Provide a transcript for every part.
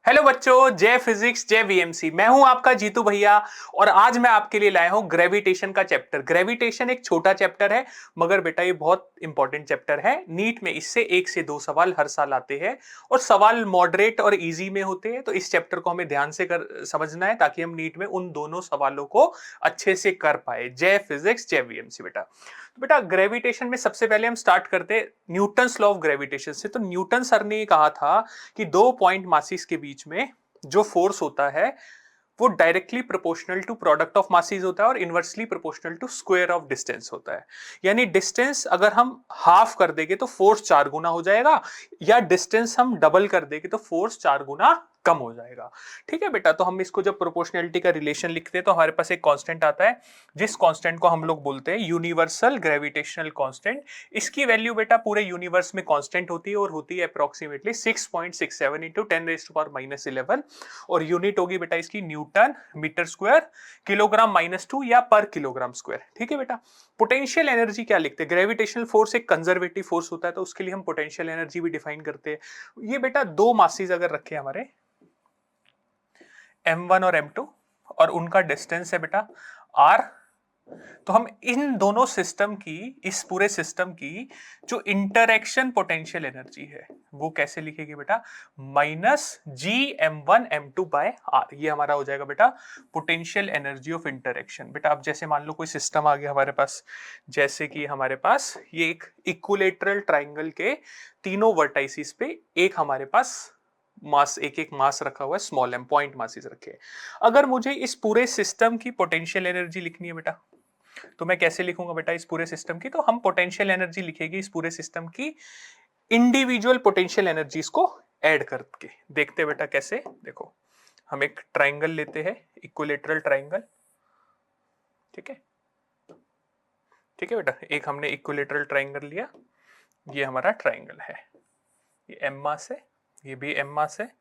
Hello बच्चों, जय physics जय वीएमसी। मैं हूं आपका जीतू भैया और आज मैं आपके लिए लाया हूं ग्रेविटेशन का चैप्टर। ग्रेविटेशन एक छोटा चैप्टर है मगर बेटा ये बहुत इंपॉर्टेंट चैप्टर है। नीट में इससे 1 से 2 सवाल हर साल आते हैं और सवाल मॉडरेट और इजी में होते हैं। तो इस चैप्टर को हमें ध्यान से समझना है ताकि हम नीट में उन दोनों सवालों को अच्छे से कर पाए। जय फिजिक्स जय वीएमसी बेटा। तो बेटा ग्रेविटेशन में सबसे पहले हम स्टार्ट करते हैं न्यूटन्स लॉ ऑफ ग्रेविटेशन से। तो न्यूटन सर ने कहा था कि दो पॉइंट मासिस के बीच में जो फोर्स होता है वो directly proportional to product of masses होता है और inversely proportional to square of distance होता है। यानी डिस्टेंस अगर हम हाफ कर देंगे तो फोर्स 4 गुना हो जाएगा, या डिस्टेंस हम डबल कर देंगे तो फोर्स 4 गुना कम हो जाएगा। ठीक है बेटा, तो हम इसको जब प्रोपोर्शनैलिटी का रिलेशन लिखते हैं तो हमारे पास एक कांस्टेंट आता है जिस कांस्टेंट को हम लोग बोलते हैं यूनिवर्सल ग्रेविटेशनल कांस्टेंट। इसकी वैल्यू बेटा पूरे यूनिवर्स में कांस्टेंट होती है और होती है अप्रोक्सीमेटली 6.67 इंटू 10⁻⁻11 और यूनिट होगी बेटा इसकी न्यूटन मीटर स्क्वायर किलोग्राम-2 या पर किलोग्राम स्क्वायर। ठीक है बेटा। पोटेंशियल एनर्जी क्या लिखते हैं? ग्रेविटेशनल फोर्स एक कंजर्वेटिव फोर्स होता है तो उसके लिए हम पोटेंशियल एनर्जी भी डिफाइन करते हैं। ये बेटा दो मासेस अगर रखे हमारे m1 और m2 और उनका डिस्टेंस है बेटा r, तो हम इन दोनों सिस्टम की, इस पूरे सिस्टम की जो इंटरेक्शन पोटेंशियल एनर्जी है वो कैसे लिखेगी बेटा? माइनस जी m1 m2 बाय r। ये हमारा हो जाएगा बेटा पोटेंशियल एनर्जी ऑफ इंटरेक्शन। बेटा अब जैसे मान लो कोई सिस्टम आ गया हमारे पास, जैसे कि हमारे पास ये एक इक्विलेटरल ट्राइंगल के तीनों वर्टाइसिस पे एक हमारे पास मास, एक एक मास रखा हुआ है, स्मॉल एम पॉइंट मासेस रखे हैं। अगर मुझे इस पूरे सिस्टम की पोटेंशियल एनर्जी लिखनी है बेटा तो मैं कैसे लिखूंगा बेटा इस पूरे सिस्टम की? तो हम पोटेंशियल एनर्जी लिखेगी इस पूरे सिस्टम की इंडिविजुअल पोटेंशियल एनर्जीज को ऐड करके। देखते बेटा कैसे। देखो हम एक ट्राइंगल लेते हैं, इक्विलेटरल ट्राइंगल। ठीक है, ठीक है बेटा, एक हमने इक्विलेटरल ट्राइंगल लिया, ये हमारा ट्राइंगल है, ये एम मास है, ये भी एम मास है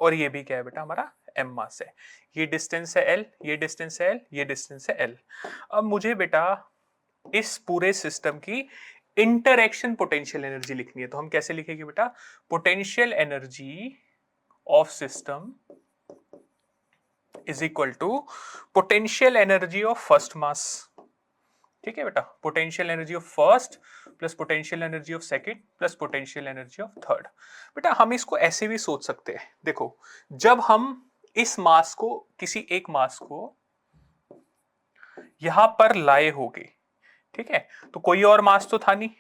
और ये भी क्या है बेटा हमारा एम मास है। ये डिस्टेंस है एल, ये डिस्टेंस है एल, ये डिस्टेंस है एल। अब मुझे बेटा इस पूरे सिस्टम की इंटरएक्शन पोटेंशियल एनर्जी लिखनी है तो हम कैसे लिखेंगे बेटा? Potential energy of system is equal to potential energy of first mass. ठीक है बेटा, potential energy of first plus potential energy of second plus potential energy of third. बेटा हम इसको ऐसे भी सोच सकते हैं, देखो जब हम इस मास को, किसी एक मास को यहां पर लाए होगे, ठीक है, तो कोई और मास तो था नहीं,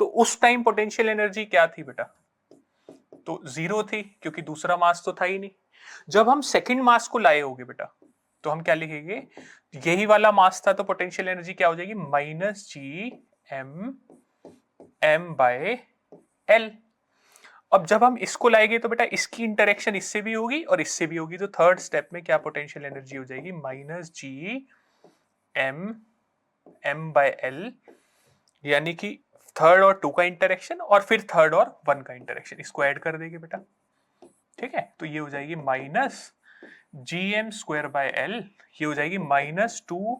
तो उस टाइम पोटेंशियल एनर्जी क्या थी बेटा? तो जीरो थी क्योंकि दूसरा मास तो था ही नहीं। जब हम सेकंड मास को लाए होगे बेटा तो हम क्या लिखेंगे? यही वाला मास था तो पोटेंशियल एनर्जी क्या हो जाएगी? Minus G M by L. अब जब हम इसको लाएंगे तो बेटा इसकी इंटरेक्शन इससे भी होगी और इससे भी होगी, तो थर्ड स्टेप में क्या पोटेंशियल एनर्जी हो जाएगी? Minus G M by L, यानी कि थर्ड और टू का इंटरेक्शन और फिर थर्ड और वन का इंटरेक्शन, इसको ऐड कर देंगे बेटा। ठीक है, तो ये हो जाएगी minus G M square by L, ये हो जाएगी -2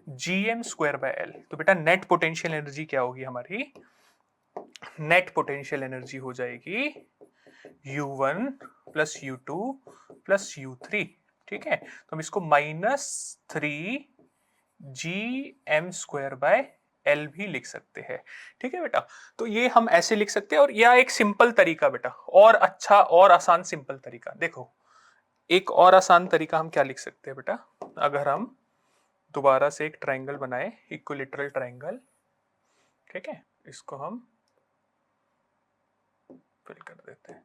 G M square by L. तो बेटा नेट पोटेंशियल एनर्जी क्या होगी हमारी? नेट पोटेंशियल एनर्जी हो जाएगी U1 plus U2 plus U3। ठीक है, तो हम इसको -3 G M square by L भी लिख सकते हैं। ठीक है बेटा, तो ये हम ऐसे लिख सकते हैं। और यह एक सिंपल तरीका बेटा, और अच्छा और आसान सिंपल तरीका देखो, एक और आसान तरीका हम क्या लिख सकते हैं बेटा? अगर हम दोबारा से एक ट्राइंगल बनाए, इक्विलेटरल ट्राइंगल, ठीक है, इसको हम फिल कर देते हैं।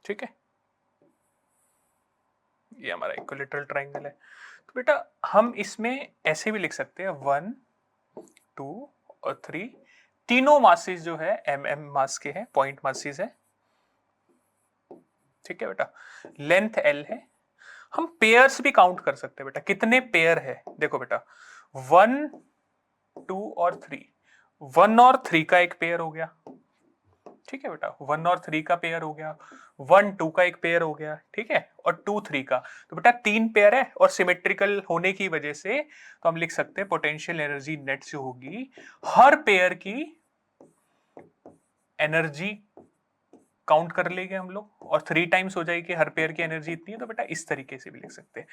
ठीक है, ये हमारा इक्विलेटरल ट्राइंगल है। तो बेटा हम इसमें ऐसे भी लिख सकते हैं 1 2 और 3, तीनों मासेस जो है एम एम मास के हैं, पॉइंट मासेस है। ठीक है बेटा, लेंथ एल है। हम पेयर्स भी काउंट कर सकते हैं बेटा, कितने पेयर है? देखो बेटा 1 2 और 3, 1 और 3 का एक पेयर हो गया। ठीक है बेटा, 1 और 3 का पेयर हो गया, 1 2 का एक पेयर हो गया, ठीक है, और 2 3 का। तो बेटा 3 पेयर है और सिमेट्रिकल होने की वजह से तो हम लिख सकते हैं पोटेंशियल एनर्जी नेट से होगी हर पेयर की एनर्जी काउंट कर लेंगे हम लोग और 3 टाइम्स हो जाएगी, हर पेयर की एनर्जी इतनी है, तो बेटा इस तरीके से भी लिख सकते हैं।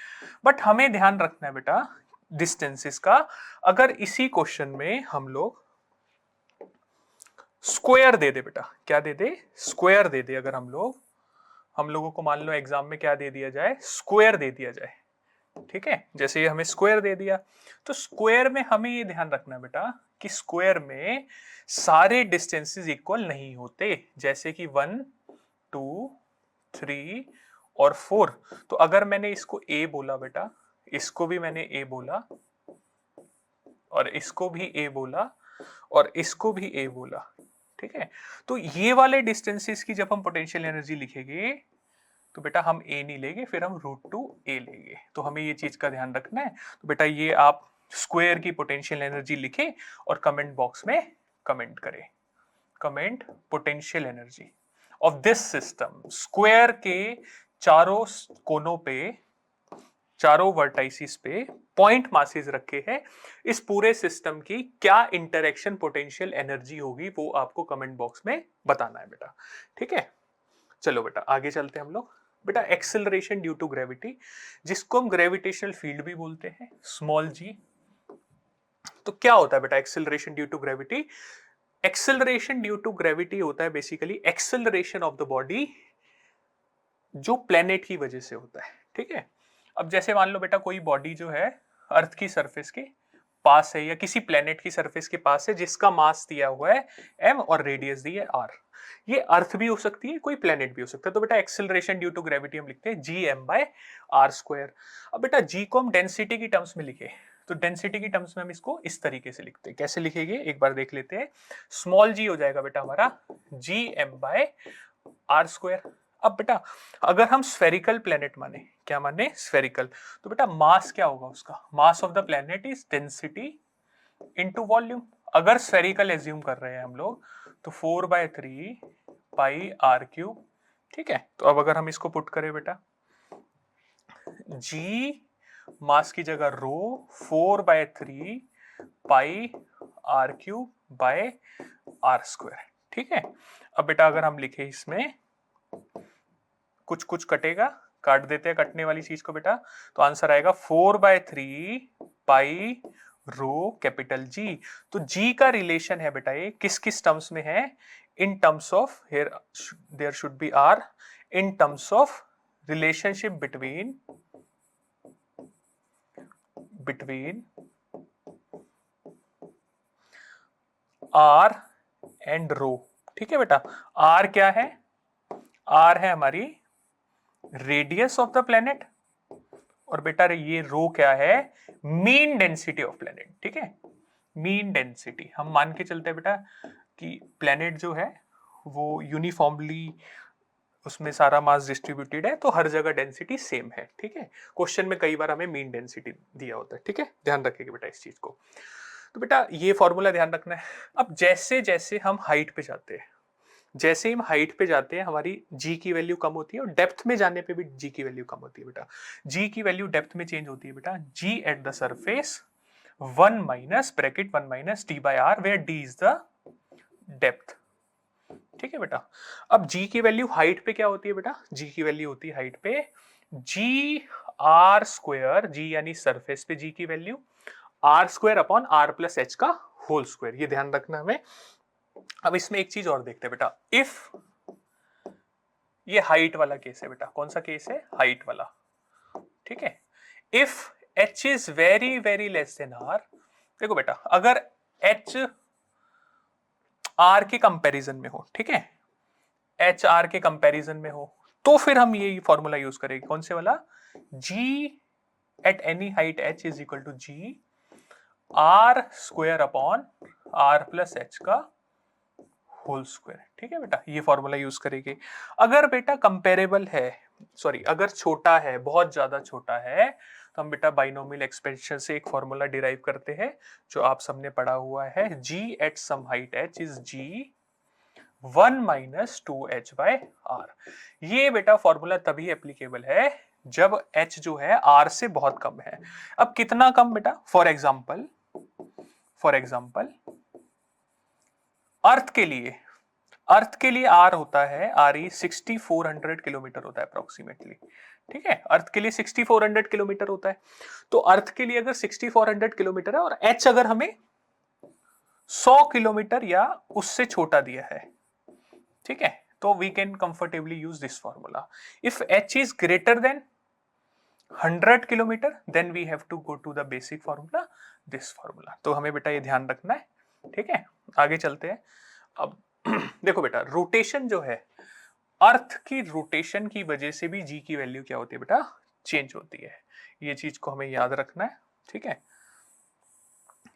बट हमें ध्यान रखना है बेटा डिस्टेंसेस का। अगर इसी क्वेश्चन में हम लोग स्क्वायर दे दे बेटा, क्या दे दे, स्क्वायर दे दे, अगर हम लोगों को मान लो एग्जाम में क्या दे दिया जाए, स्क्वायर दे दिया जाए, ठीक है, जैसे ये हमें स्क्वायर दे दिया, तो स्क्वायर में हमें ये ध्यान रखना बेटा कि स्क्वायर में सारे डिस्टेंसेस इक्वल नहीं होते, जैसे कि 1 2 3 और 4। तो अगर मैंने इसको ए बोला बेटा, इसको भी मैंने ए बोला, और इसको भी ए बोला, और इसको भी ए बोला, ठीक है, तो ये वाले डिस्टेंसेस की जब हम पोटेंशियल एनर्जी लिखेंगे तो बेटा हम ए नहीं लेंगे, फिर हम √2a लेंगे। तो हमें ये चीज का ध्यान रखना है। तो बेटा ये आप स्क्वायर की पोटेंशियल एनर्जी लिखें और कमेंट बॉक्स में कमेंट करें, comment potential energy of this system. Square के चारों कोनों पे, चारों वर्टाइसिस पे पॉइंट मासेस रखे हैं, इस पूरे सिस्टम की क्या इंटरेक्शन पोटेंशियल एनर्जी होगी वो आपको कमेंट बॉक्स में बताना है बेटा, ठीक है। चलो बेटा आगे चलते हैं हम लोग। बेटा एक्सेलरेशन ड्यू टू ग्रेविटी, जिसको हम ग्रेविटेशनल फील्ड भी बोलते हैं, स्मॉल जी। तो क्या होता है बेटा acceleration due to gravity? Acceleration due to gravity होता है basically acceleration of the body जो प्लेनेट की वजह से होता है, ठीक है। अब जैसे मान लो बेटा कोई बॉडी जो है अर्थ की सरफेस के पास है या किसी प्लेनेट की सरफेस के पास है, जिसका मास दिया हुआ है m और रेडियस दी है r। ये अर्थ भी हो सकती है, कोई प्लेनेट भी हो सकता है। तो बेटा एक्सेलरेशन ड्यू टू ग्रेविटी हम लिखते हैं g/r²। अब बेटा g को हम डेंसिटी की टर्म्स में लिखे, तो डेंसिटी की टर्म्स में हम इसको इस तरीके से लिखते हैं। कैसे लिखेंगे एक बार देख लेते हैं। स्मॉल g हो जाएगा बेटा हमारा gm/r²। अब बेटा अगर हम स्फेरिकल प्लेनेट माने, क्या माने, स्फेरिकल, तो बेटा मास क्या होगा उसका, मास of the planet is density into volume. अगर स्फेरिकल एज्यूम कर रहे हैं हम लोग तो 4/3 पाई r³, ठीक है। तो अब अगर हम इसको पुट करें बेटा, g मास की जगह रो 4/3 पाई r³/r², ठीक है। अब बेटा अगर हम लिखे इसमें, कुछ कुछ कटेगा, काट देते हैं कटने वाली चीज को बेटा, तो आंसर आएगा 4/3 पाई रो कैपिटल जी। तो जी का रिलेशन है बेटा ये किस किस टर्म्स में है, in terms of, here there should be r, in terms of relationship between r and rho, ठीक है बेटा। आर क्या है, आर है हमारी रेडियस ऑफ द प्लेनेट, और बेटा ये रो क्या है, मीन डेंसिटी ऑफ प्लेनेट, ठीक है। मीन डेंसिटी हम मान के चलते हैं बेटा कि प्लेनेट जो है वो यूनिफॉर्मली उसमें सारा मास डिस्ट्रीब्यूटेड है, तो हर जगह डेंसिटी सेम है, ठीक है। क्वेश्चन में कई बार हमें मीन डेंसिटी दिया होता है, ठीक है, ध्यान रखिएगा बेटा इस चीज को। तो बेटा ये फॉर्मूला ध्यान रखना है। अब जैसे जैसे हम हाइट पे जाते हैं, जैसे हम हाइट पे जाते हैं हमारी जी की वैल्यू कम होती है, और डेप्थ में जाने पे भी जी की वैल्यू कम होती है बेटा। जी की वैल्यू डेप्थ में चेंज होती है बेटा, g at the surface 1 minus bracket 1 minus d/r, where d is the depth, ठीक है बेटा। अब जी की वैल्यू हाइट पे क्या होती है बेटा, जी की वैल्यू होती है हाइट पे g/r², जी यानी सरफेस पे जी की वैल्यू, r² अपॉन r+h का होल स्क्वायर, ये ध्यान रखना हमें। अब इसमें एक चीज और देखते हैं बेटा, इफ ये हाइट वाला केस है बेटा, कौन सा केस है, हाइट वाला, ठीक है। If h is very very less than r, देखो बेटा अगर h r के कंपैरिजन में हो, ठीक है, h r के कंपैरिजन में हो, तो फिर हम ये फॉर्मूला यूज करेंगे, कौन से वाला, g at any height h is equal to g r² upon r+h का होल स्क्वायर, ठीक है बेटा, ये फॉर्मूला यूज करेंगे। अगर बेटा कंपेरेबल है, सॉरी अगर छोटा है, बहुत ज्यादा छोटा है, तो हम बेटा बाइनोमियल एक्सपेंशन से एक फॉर्मूला डिराइव करते हैं जो आप सबने पढ़ा हुआ है, g at some height h is g 1 minus 2h/r। ये बेटा फॉर्मूला तभी एप्लीकेबल है जब h जो है r से बहुत कम है। अब कितना कम बेटा, फॉर एग्जाम्पल अर्थ के लिए अर्थ के लिए आर होता है, आर ई 6400 किलोमीटर होता है अप्रोक्सीमेटली। ठीक है, अर्थ के लिए 6400 किलोमीटर होता है। तो अर्थ के लिए अगर 6400 किलोमीटर है और एच अगर हमें 100 किलोमीटर या उससे छोटा दिया है, ठीक है, तो we can comfortably use this formula. If H is greater than 100 kilometre then we have to go to the basic formula, this formula. तो हमें बेटा ये ध्यान रखना है। ठीक है, आगे चलते हैं। अब देखो बेटा, रोटेशन जो है, अर्थ की रोटेशन की वजह से भी जी की वैल्यू क्या होती है बेटा, चेंज होती है। ये चीज को हमें याद रखना है। ठीक है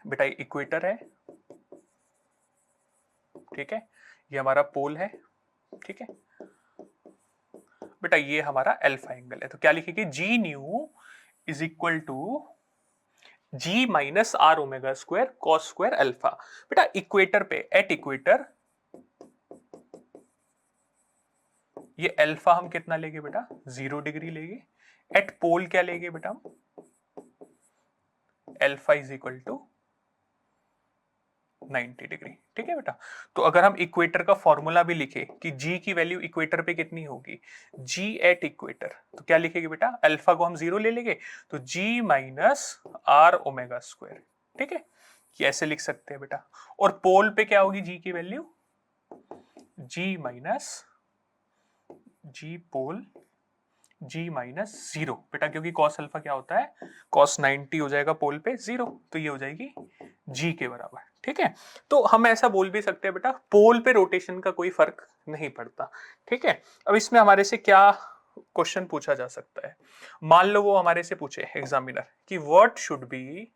बेटा, इक्वेटर है, ठीक है, ये हमारा पोल है। ठीक है बेटा, ये हमारा अल्फा एंगल है। तो क्या लिखेंगे, g new is equal to g minus r omega square cos square alpha. बेटा इक्वेटर पे, एट इक्वेटर, ये अल्फा हम कितना लेंगे बेटा, 0 डिग्री लेंगे। एट पोल क्या लेंगे बेटा हम, alpha is equal to 90 degree. ठीक है बेटा, तो अगर हम इक्वेटर का फॉर्मूला भी लिखे कि जी की वैल्यू इक्वेटर पे कितनी होगी, जी एट इक्वेटर, तो क्या लिखेंगे बेटा, अल्फा को हम 0 ले लेंगे, तो जी माइनस आर ओमेगा स्क्वायर। ठीक है, ये ऐसे लिख सकते हैं बेटा। और पोल पे क्या होगी जी की वैल्यू, जी माइनस जी पोल जी माइनस 0 बेटा, क्योंकि कॉस अल्फा क्या होता है, कॉस 90 हो जाएगा पोल पे 0, तो ये हो जाएगी जी के बराबर। ठीक है, तो हम ऐसा बोल भी सकते हैं बेटा, पोल पे रोटेशन का कोई फर्क नहीं पड़ता। ठीक है, अब इसमें हमारे से क्या क्वेश्चन पूछा जा सकता है, मान लो वो हमारे से पूछे एग्जामिनर कि what should be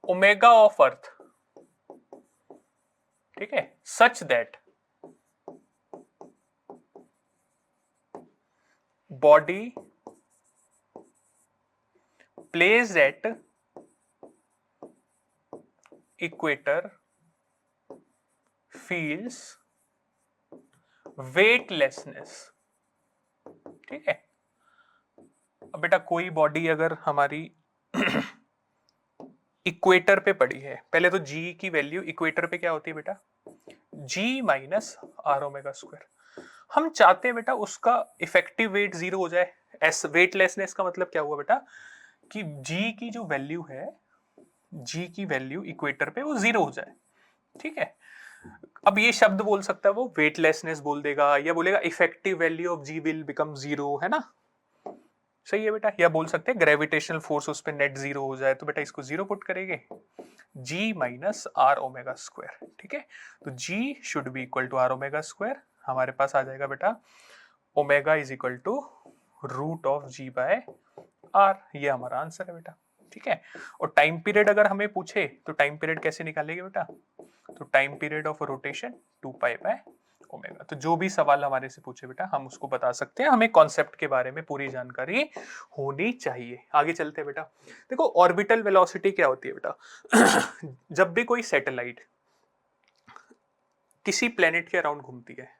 omega of earth, ठीक है, such that body placed at equator feels weightlessness। ठीक है, अब बेटा कोई बॉडी अगर हमारी इक्वेटर पे पड़ी है, पहले तो जी की वैल्यू इक्वेटर पे क्या होती है बेटा, जी माइनस आर ओमेगा स्क्वायर। हम चाहते हैं बेटा उसका इफेक्टिव वेट 0 हो जाए। एस वेटलेसनेस का मतलब क्या हुआ बेटा, कि जी की जो वैल्यू है, जी की वैल्यू इक्वेटर पे वो 0 हो जाए। ठीक है, अब ये शब्द बोल सकता है वो, वेटलेसनेस बोल देगा या बोलेगा effective value of G will become 0, है ना, सही है बेटा। या बोल सकते हैं ग्रेविटेशनल फोर्स उस पर नेट 0 हो जाए, तो बेटा इसको 0 पुट करेंगे, g minus r omega square. ठीक है, तो g should be equal to r omega square, हमारे पास आ जाएगा बेटा omega is equal to root of g by are, ये हमारा आंसर है बेटा। ठीक है, और टाइम पीरियड अगर हमें पूछे तो टाइम पीरियड कैसे निकालेंगे बेटा, तो time period of rotation 2 pi by omega. तो जो भी सवाल हमारे से पूछे बेटा हम उसको बता सकते हैं, हमें कॉन्सेप्ट के बारे में पूरी जानकारी होनी चाहिए। आगे चलते हैं बेटा, देखो ऑर्बिटल वेलोसिटी क्या होती है बेटा जब भी कोई सैटेलाइट किसी प्लेनेट के अराउंड घूमती है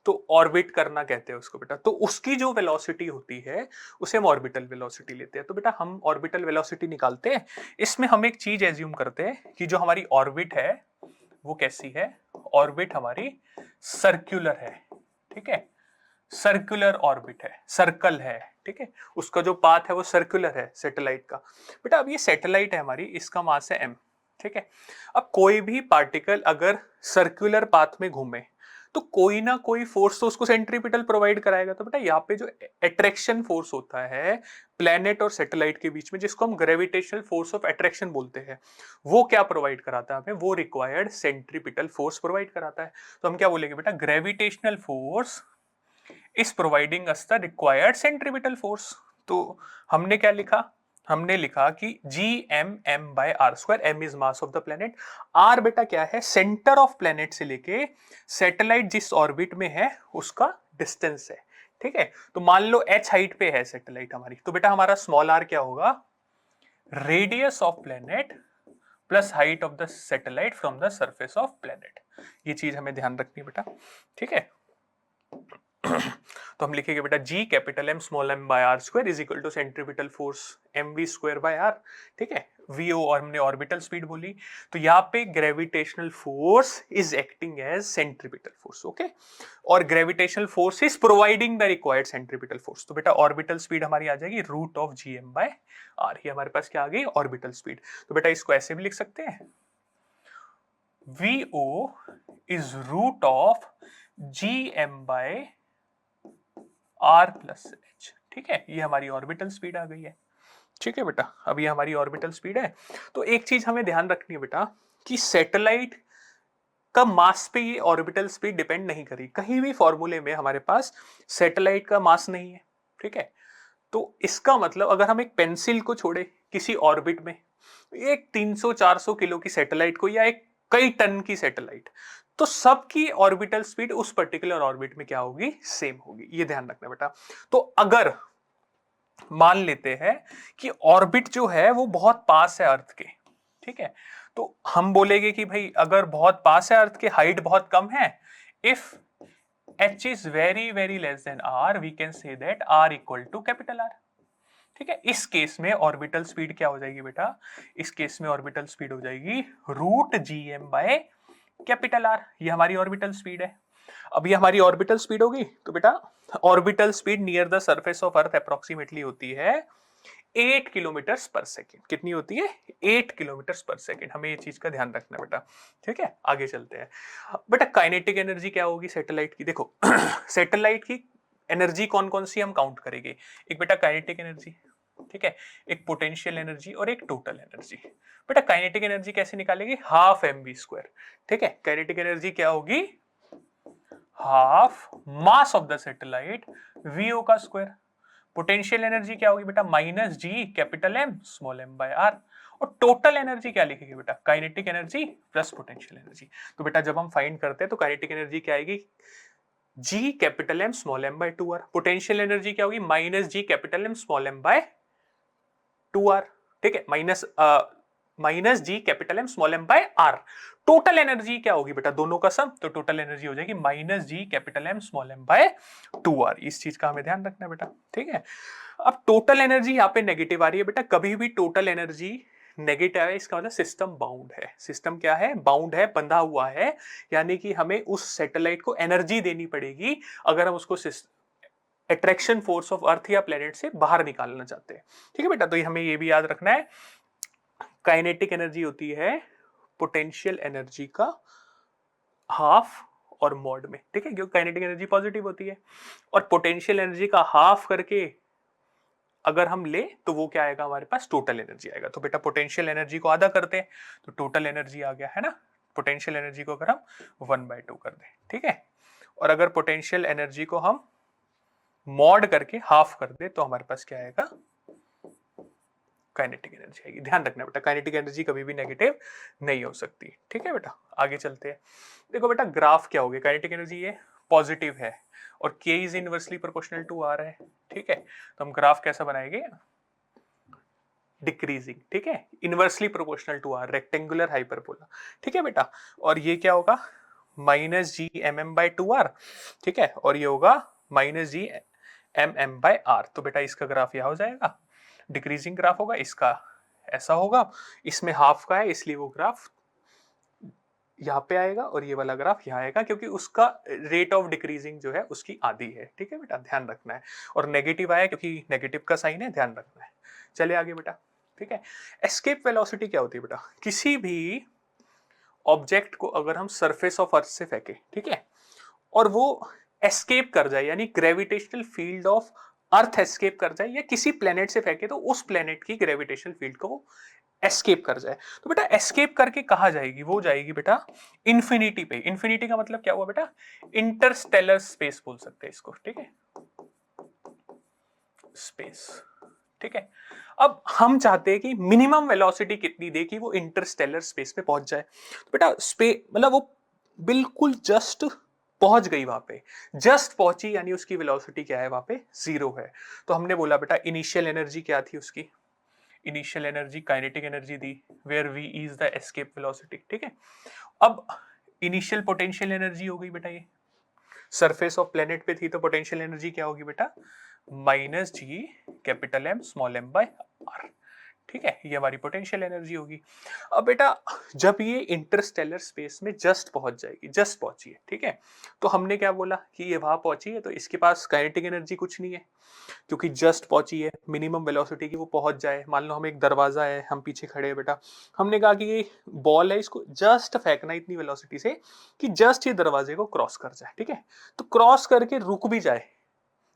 तो ऑर्बिट करना कहते हैं उसको बेटा, तो उसकी जो वेलोसिटी होती है उसे हम ऑर्बिटल वेलोसिटी लेते हैं। तो बेटा हम ऑर्बिटल वेलोसिटी निकालते हैं, इसमें हम एक चीज एज्यूम करते हैं कि जो हमारी ऑर्बिट है वो कैसी है, ऑर्बिट हमारी सर्कुलर है। ठीक है, सर्कुलर ऑर्बिट है, सर्कल है। ठीक है, उसका जो पाथ है वो सर्कुलर है सैटेलाइट का। बेटा अब ये सैटेलाइट है हमारी, इसका मास है m। ठीक है, अब कोई भी पार्टिकल अगर सर्कुलर पाथ में घूमे तो कोई ना कोई फोर्स तो उसको सेंट्रीपिटल प्रोवाइड कराएगा। तो बेटा यहाँ पे जो अट्रैक्शन फोर्स होता है प्लेनेट और सैटेलाइट के बीच में, जिसको हम ग्रेविटेशनल फोर्स ऑफ अट्रैक्शन बोलते हैं, वो क्या प्रोवाइड कराता है हमें, वो रिक्वायर्ड सेंट्रीपिटल फोर्स प्रोवाइड कराता है। तो हम क्या बोलेंगे बेटा, gravitational force is providing us the required centripetal force. तो हमने क्या लिखा, हमने लिखा कि G M M by are square, M is mass of the planet, R बेटा क्या है, सेंटर ऑफ प्लेनेट से लेके सैटेलाइट जिस ऑर्बिट में है उसका डिस्टेंस है। ठीक है, तो मान लो एच हाइट पे है सैटेलाइट हमारी, तो बेटा हमारा स्मॉल आर क्या होगा, radius of planet plus height of the satellite from the surface of planet. ये चीज हमें ध्यान रखनी है बेटा। ठीक है तो हम लिखेंगे बेटा जी capital M small M by are square is equal to centripetal force m we square by are. ठीक है, vo और हमने ऑर्बिटल स्पीड बोली, तो यहाँ पे gravitational force is acting as centripetal force, okay, और gravitational force is providing the required centripetal force. तो बेटा ऑर्बिटल स्पीड हमारी आ जाएगी root of GM by are, ये हमारे पास क्या आ गई ऑर्बिटल स्पीड। तो बेटा इसको ऐसे भी लिख सकते हैं, vo is root of gm by r plus h, ठीक है, ये हमारी ऑर्बिटल स्पीड आ गई है। ठीक है बेटा, अब ये हमारी ऑर्बिटल स्पीड है। तो एक चीज हमें ध्यान रखनी है बेटा कि सैटेलाइट का मास पे ये ऑर्बिटल स्पीड डिपेंड नहीं करी, कहीं भी फॉर्मूले में हमारे पास सैटेलाइट का मास नहीं है, ठीक है। तो इसका मतलब अगर हम एक पेंसिल को छोड़े किसी ऑर्बिट में, एक 300-400 किलो की सैटेलाइट को या एक कई टन की सैटेलाइट, तो सबकी ऑर्बिटल स्पीड उस पर्टिकुलर ऑर्बिट में क्या होगी, सेम होगी, ये ध्यान रखना बेटा। तो अगर मान लेते हैं कि ऑर्बिट जो है वो बहुत पास है अर्थ के, ठीक है, तो हम बोलेंगे कि भाई अगर बहुत पास है अर्थ के, हाइट बहुत कम है, if h is very very less than r, we can say that r equal to capital R, ठीक है। इस केस में ऑर्बिटल स्पीड क्या हो जाएगी बेटा, इस केस में ऑर्बिटल स्पीड हो जाएगी root GM by capital R, ये हमारी ऑर्बिटल स्पीड है। अब ये हमारी ऑर्बिटल स्पीड होगी, तो बेटा orbital speed near the surface of earth approximately होती है 8 किलोमीटर पर सेकेंड। कितनी होती है, 8 किलोमीटर पर सेकेंड, हमें ये चीज का ध्यान रखना बेटा, ठीक है। आगे चलते हैं बेटा, काइनेटिक एनर्जी क्या होगी सैटेलाइट की, देखो सैटेलाइट की एनर्जी कौन कौन सी हम काउंट करेंगे, एक बेटा काइनेटिक एनर्जी, ठीक है, एक पोटेंशियल एनर्जी और एक टोटल एनर्जी। बेटा काइनेटिक एनर्जी कैसे निकालेंगे, हाफ mv स्क्वायर, ठीक है। काइनेटिक एनर्जी क्या होगी, half mass of the satellite vo का स्क्वायर। पोटेंशियल एनर्जी क्या होगी बेटा, minus G capital M small M by R. और टोटल एनर्जी क्या लिखेंगे बेटा, kinetic energy plus potential energy. तो बेटा जब हम फाइंड करते हैं तो काइनेटिक एनर्जी क्या आएगी, G capital M small M by 2r। Potential energy क्या होगी, minus G capital M small M by 2r, ठीक है, minus G capital M small M by R. Total energy क्या होगी बेटा, दोनों का सम, तो टोटल एनर्जी हो जाएगी minus G capital M small M by 2r। इस चीज का हमें ध्यान रखना है बेटा, ठीक है। अब टोटल एनर्जी यहाँ पे नेगेटिव आ रही है बेटा, कभी भी टोटल एनर्जी नेगेटिव है इसका मतलब सिस्टम बाउंड है। सिस्टम क्या है, बाउंड है, बंधा हुआ है, यानी कि हमें उस सैटेलाइट को एनर्जी देनी पड़ेगी अगर हम उसको अट्रैक्शन फोर्स ऑफ अर्थ या प्लेनेट से बाहर निकालना चाहते हैं, ठीक है बेटा। तो हमें ये भी याद रखना है, काइनेटिक एनर्जी होती है पोटेंशियल एनर्जी का हाफ और मॉड में, ठीक है, क्योंकि काइनेटिक एनर्जी पॉजिटिव होती है, और पोटेंशियल एनर्जी का हाफ करके अगर हम ले तो वो क्या आएगा, हमारे पास टोटल एनर्जी आएगा। तो बेटा पोटेंशियल एनर्जी को आधा करते हैं तो टोटल एनर्जी आ गया है ना, पोटेंशियल एनर्जी को अगर हम 1/2 कर दें, ठीक है, और अगर पोटेंशियल एनर्जी को हम मॉड करके हाफ कर दे तो हमारे पास क्या आएगा, काइनेटिक एनर्जी आएगी। ध्यान रखना बेटा, काइनेटिक एनर्जी कभी भी नेगेटिव नहीं हो सकती, ठीक है बेटा। आगे चलते हैं, देखो बेटा ग्राफ क्या होगी, काइनेटिक एनर्जी ये पॉजिटिव है और k is inversely proportional to r है, ठीक है। तो हम ग्राफ कैसा बनाएंगे, डिक्रीजिंग, ठीक है, inversely proportional to r, rectangular hyperbola, ठीक है बेटा। और ये क्या होगा, minus G M M by 2r, ठीक है, और ये होगा minus G M M by R. तो बेटा इसका ग्राफ यह हो जाएगा, डिक्रीजिंग ग्राफ होगा, इसका ऐसा होगा, इसमें हाफ का है इसलिए वो ग्राफ यहाँ पे आएगा और ये वाला ग्राफ यहाँ आएगा, क्योंकि उसका रेट ऑफ डिक्रीजिंग जो है उसकी आधी है, ठीक है बेटा, ध्यान रखना है। और नेगेटिव आया क्योंकि नेगेटिव का साइन है, ध्यान रखना है। चले आगे बेटा, ठीक है। एस्केप वेलोसिटी क्या होती है बेटा, किसी भी ऑब्जेक्ट को अगर हम सरफेस ऑफ अर्थ से फेंके, ठीक है, और वो एस्केप कर जाए, यानी gravitational field of earth escape कर जाए, या किसी प्लेनेट से फेंके तो उस प्लेनेट की ग्रेविटेशनल फील्ड को एस्केप कर जाए, तो बेटा एस्केप करके कहा जाएगी, वो जाएगी बेटा इंफिनिटी पे। इंफिनिटी का मतलब क्या हुआ बेटा, इंटरस्टेलर स्पेस बोल सकते हैं इसको, ठीक है, स्पेस, ठीक है। अब हम चाहते हैं कि मिनिमम वेलोसिटी कितनी दे कि वो इंटरस्टेलर स्पेस पे पहुंच जाए, तो बेटा मतलब वो बिल्कुल जस्ट पहुंच गई वहां पे, जस्ट पहुंची, यानी उसकी वेलोसिटी क्या है, वहां पे 0 है। तो हमने बोला बेटा इनिशियल एनर्जी क्या थी उसकी, इनिशियल एनर्जी काइनेटिक एनर्जी दी, where v is the escape velocity, ठीक है। अब इनिशियल पोटेंशियल एनर्जी हो गई बेटा, ये सरफेस ऑफ प्लेनेट पे थी तो पोटेंशियल एनर्जी क्या होगी बेटा, minus G capital M small M by are, ठीक है, ये हमारी पोटेंशियल एनर्जी होगी। अब बेटा जब ये इंटरस्टेलर स्पेस में जस्ट पहुंच जाएगी, जस्ट पहुंची है, ठीक है, तो हमने क्या बोला कि ये वहां पहुंची है तो इसके पास काइनेटिक एनर्जी कुछ नहीं है, क्योंकि जस्ट पहुंची है, मिनिमम वेलोसिटी की वो पहुंच जाए। मान लो हम एक दरवाजा है, हम पीछे खड़े हैं बेटा, हमने कहा कि ये बॉल है, इसको जस्ट फेंकना इतनी वेलोसिटी से कि जस्ट ये दरवाजे को क्रॉस कर जाए, ठीक है, तो क्रॉस करके रुक भी जाए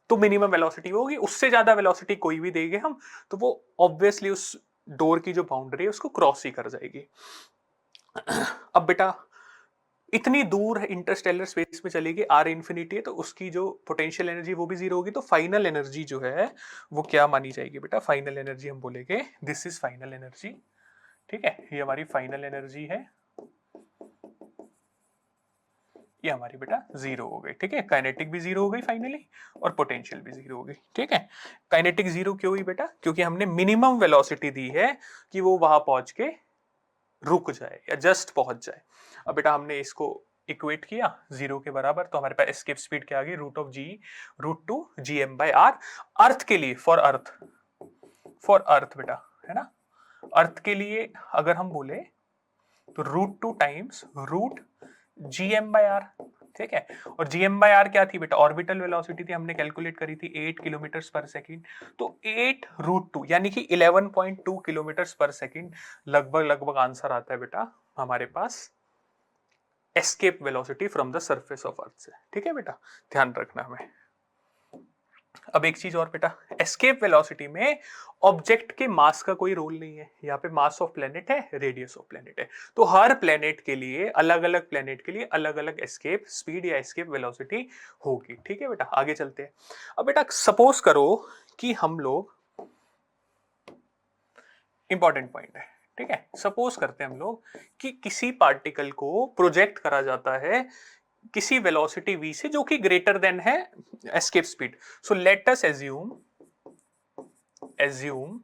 तो मिनिमम वेलोसिटी होगी, उससे ज्यादा वेलोसिटी कोई भी देंगे हम तो वो ऑब्वियसली उस डोर की जो बाउंड्री है उसको क्रॉस ही कर जाएगी। अब बेटा इतनी दूर है, इंटरस्टेलर स्पेस में चलेगी, आर इन्फिनिटी है, तो उसकी जो पोटेंशियल एनर्जी वो भी जीरो होगी, तो फाइनल एनर्जी जो है वो क्या मानी जाएगी बेटा, फाइनल एनर्जी हम बोलेंगे दिस इज फाइनल एनर्जी, ठीक है, ये हमारी फाइनल एनर्जी है, ये हमारी बेटा जीरो हो गई, ठीक है, काइनेटिक भी जीरो हो गई फाइनली और पोटेंशियल भी जीरो हो गई, ठीक है। काइनेटिक जीरो क्यों हुई बेटा, क्योंकि हमने मिनिमम वेलोसिटी दी है कि वो वहां पहुंच के रुक जाए या जस्ट पहुंच जाए। अब बेटा हमने इसको इक्वेट किया जीरो के बराबर, तो हमारे पास एस्केप स्पीड क्या आ गई, root of G root two G M by R, earth के लिए, फॉर अर्थ बेटा, है ना, अर्थ के लिए अगर हम बोले तो root two times root G M by R, ठीक है, और जी एम बाई आर क्या थी बेटा, ऑर्बिटल वेलोसिटी थी, हमने कैलकुलेट करी थी 8 किलोमीटर पर सेकेंड, तो 8 रूट टू यानी कि 11.2 किलोमीटर पर सेकेंड लगभग लगभग आंसर आता है बेटा हमारे पास escape velocity from the surface of earth से, ठीक है बेटा, ध्यान रखना हमें। अब एक चीज और बेटा, एस्केप वेलोसिटी में ऑब्जेक्ट के मास का कोई रोल नहीं है, यहाँ पे मास ऑफ प्लेनेट है, रेडियस ऑफ प्लेनेट है, तो हर प्लेनेट के लिए अलग अलग प्लेनेट के लिए अलग अलग एस्केप स्पीड या एस्केप वेलोसिटी होगी, ठीक है बेटा, आगे चलते हैं। अब बेटा सपोज करो कि हम लोग, इंपॉर्टेंट पॉइंट है, ठीक है, सपोज करते हैं हम लोग कि किसी पार्टिकल को प्रोजेक्ट करा जाता है किसी वेलोसिटी v से जो कि ग्रेटर देन है escape speed, so let us assume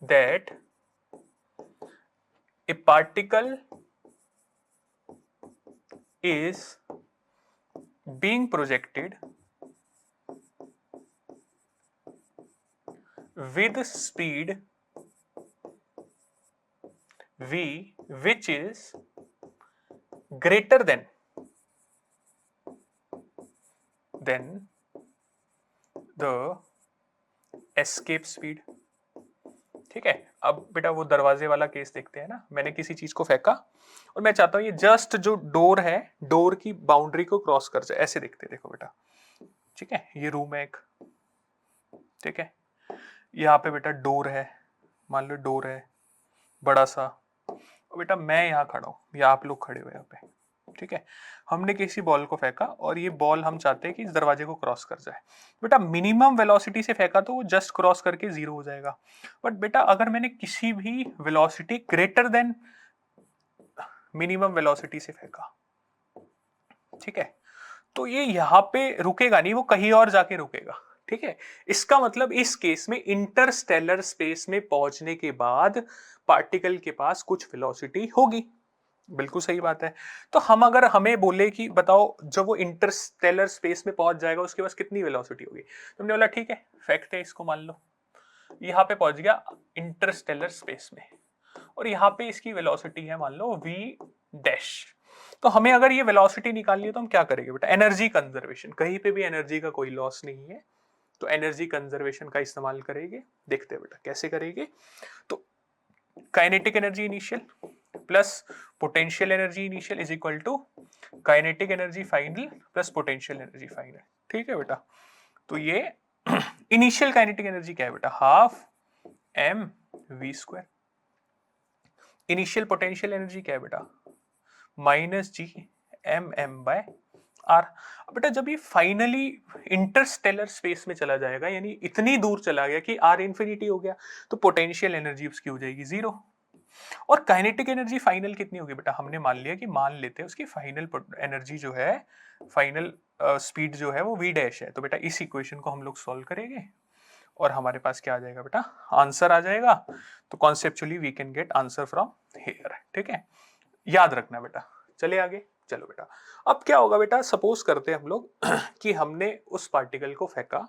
that a particle is being projected with speed v which is greater than the escape speed, ठीक है। अब बेटा वो दरवाजे वाला केस देखते हैं ना, मैंने किसी चीज को फेंका और मैं चाहता हूं ये जस्ट जो डोर है डोर की बाउंड्री को क्रॉस कर जाए, ऐसे देखते देखो बेटा, ठीक है, ये रूम है एक, ठीक है, यहाँ पे बेटा डोर है, मान लो डोर है बड़ा सा, और बेटा मैं यहाँ खड़ा हूं या आप लोग खड़े हो यहाँ पे, ठीक है, हमने किसी बॉल को फेंका और ये बॉल हम चाहते हैं कि इस दरवाजे को क्रॉस कर जाए, बेटा मिनिमम वेलोसिटी से फेंका तो वो जस्ट क्रॉस करके जीरो हो जाएगा, बट बेटा अगर मैंने किसी भी velocity greater than minimum velocity से फेंका, ठीक है, तो ये यहां पे रुकेगा नहीं, वो कहीं और जाके रुकेगा, ठीक है, इसका मतलब इस केस में इंटरस्टेलर स्पेस में पहुंचने के बाद पार्टिकल के पास कुछ वेलोसिटी होगी, बिल्कुल सही बात है। तो हम अगर हमें बोले कि बताओ जब वो इंटरस्टेलर स्पेस में पहुंच जाएगा उसके पास कितनी वेलोसिटी होगी, तो हमने बोला ठीक है फैक्ट है, इसको मान लो यहाँ पे पहुंच गया इंटरस्टेलर स्पेस में और यहाँ पे इसकी वेलोसिटी है मान लो v डैश, तो हमें अगर ये वेलोसिटी निकालनी है तो हम क्या करेंगे बेटा, एनर्जी कंजर्वेशन, कहीं पे भी एनर्जी का कोई लॉस नहीं है तो एनर्जी कंजर्वेशन का इस्तेमाल करेंगे, देखते हैं बेटा कैसे करेंगे। तो kinetic energy initial plus potential energy initial is equal to kinetic energy final plus potential energy final, ठीक है बेटा, तो ये इनिशियल काइनेटिक एनर्जी क्या है बेटा, half M we square, initial potential energy क्या है बेटा, minus G M M by R. बेटा जब ये फाइनली इंटरस्टेलर स्पेस में चला जाएगा यानी इतनी दूर चला गया कि आर इंफिनिटी हो गया, तो पोटेंशियल एनर्जी उसकी हो जाएगी जीरो, और काइनेटिक एनर्जी फाइनल कितनी होगी बेटा, हमने मान लिया कि मान लेते हैं उसकी फाइनल एनर्जी जो है, फाइनल स्पीड जो है वो v डैश है, तो बेटा इस इक्वेशन को हम लोग सॉल्व करेंगे और हमारे पास क्या आ जाएगा बेटा, आंसर आ जाएगा, तो conceptually we can get answer from here, ठीक है, याद रखना बेटा। चले आगे, चलो बेटा अब क्या होगा बेटा, सपोज करते हैं हम लोग कि हमने उस पार्टिकल को फेंका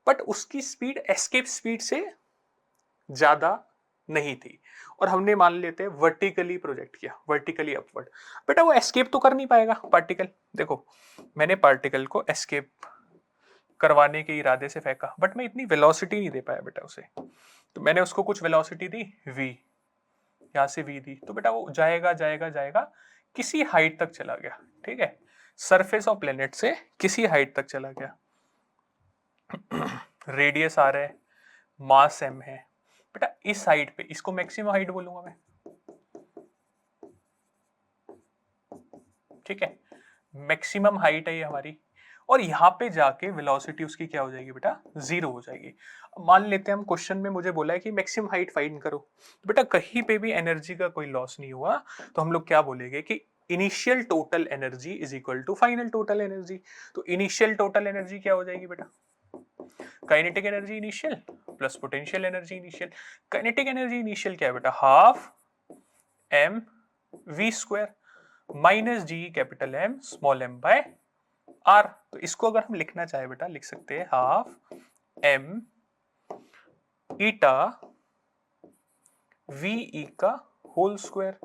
बट उसकी स्पीड एस्केप स्पीड से ज्यादा नहीं थी, और हमने मान लेते हैं वर्टिकली प्रोजेक्ट किया, वर्टिकली अपवर्ड, बेटा वो एस्केप तो कर नहीं पाएगा पार्टिकल। देखो मैंने पार्टिकल को एस्केप करवाने के इरादे से फेंका, बट मैं इतनी वेलोसिटी नहीं दे पाया बेटा उसे, तो मैंने उसको कुछ वेलोसिटी दी v, यहां से v दी, तो बेटा वो जाएगा जाएगा जाएगा, किसी हाइट तक चला गया, ठीक है, सरफेस ऑफ प्लेनेट से किसी हाइट तक चला गया। रेडियस आर है, मास m है, बेटा इस हाइट पे, इसको मैक्सिमम हाइट बोलूंगा मैं, ठीक है, मैक्सिमम हाइट है ये हमारी, और यहां पे जाके वेलोसिटी उसकी क्या हो जाएगी बेटा, 0 हो जाएगी। मान लेते हैं हम, क्वेश्चन में मुझे बोला है कि मैक्सिमम हाइट फाइंड करो, तो बेटा कहीं पे भी एनर्जी का कोई लॉस नहीं हुआ, तो हम लोग क्या बोलेंगे कि initial total energy is equal to final total energy. तो इनिशियल टोटल एनर्जी क्या हो जाएगी बेटा, kinetic energy initial plus potential energy initial. Kinetic energy initial क्या है बेटा, half m v square minus G capital M small m by r। तो इसको अगर हम लिखना चाहे बेटा, लिख सकते हैं half m eta v e का whole square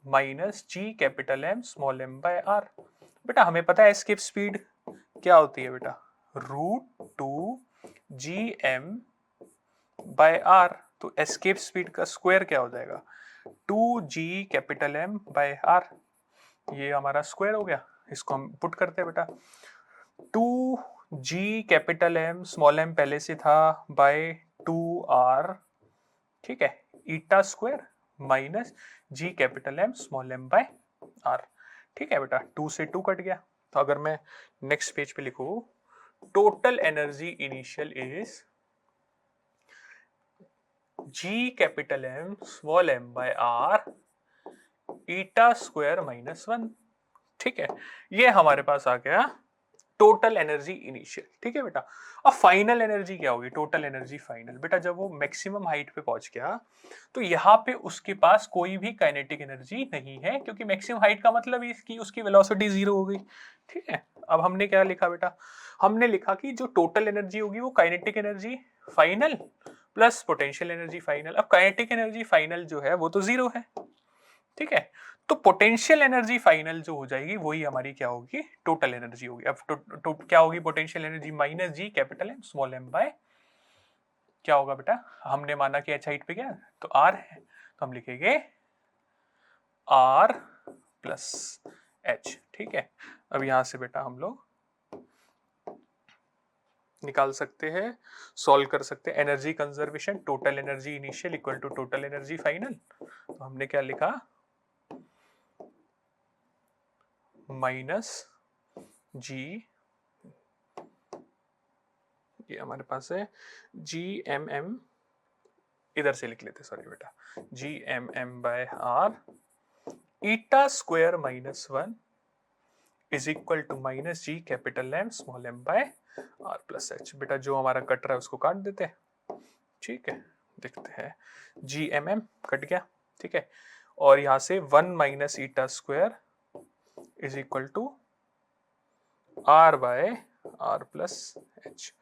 minus G capital M small m by r। बेटा हमें पता है एस्केप स्पीड क्या होती है बेटा, √2 gm बाय r। तो एस्केप स्पीड का स्क्वायर क्या हो जाएगा, 2g capital M by r। ये हमारा स्क्वायर हो गया, इसको हम पुट करते हैं बेटा, 2g capital M small m पहले से था बाय 2r, ठीक है, eta square minus g capital M small m by r। ठीक है बेटा, 2 से 2 कट गया, तो अगर मैं नेक्स्ट पेज पे लिखूं, total energy initial is g capital M small m by r eta square minus 1। ठीक है, ये हमारे पास आ गया टोटल एनर्जी इनिशियल। ठीक है बेटा, अब फाइनल एनर्जी क्या होगी, टोटल एनर्जी फाइनल, बेटा जब वो मैक्सिमम हाइट पे पहुंच गया, तो यहाँ पे उसके पास कोई भी काइनेटिक एनर्जी नहीं है, क्योंकि मैक्सिमम हाइट का मतलब इसकी उसकी वेलोसिटी 0 हो गई। ठीक है, अब हमने क्या लिखा बेटा, हमने लिखा कि जो टोटल एनर्जी होगी वो kinetic energy final plus potential energy final. अब काइनेटिक एनर्जी फाइनल जो है वो तो 0 है, ठीक है, तो पोटेंशियल एनर्जी फाइनल जो हो जाएगी वही हमारी क्या होगी, टोटल एनर्जी होगी। अब क्या होगी potential energy, minus G capital M small m by क्या होगा बेटा, हमने माना कि h हाइट पे क्या, तो r है, तो हम लिखेंगे r प्लस h। ठीक है, अब यहां से बेटा हम लोग निकाल सकते हैं, सॉल्व कर सकते हैं, energy conservation, total energy initial equal to total energy final. तो हमने क्या लिखा, माइनस जी, ये हमारे पास है जी एम एम, इधर से लिख लेते, सॉरी बेटा, G M M by R eta square minus 1 is equal to minus G capital M small m by R plus H. बेटा जो हमारा कट रहा है उसको काट देते हैं, ठीक है, देखते हैं, जी एम एम कट गया, ठीक है, और यहां से 1 minus eta square is equal to R by R plus H.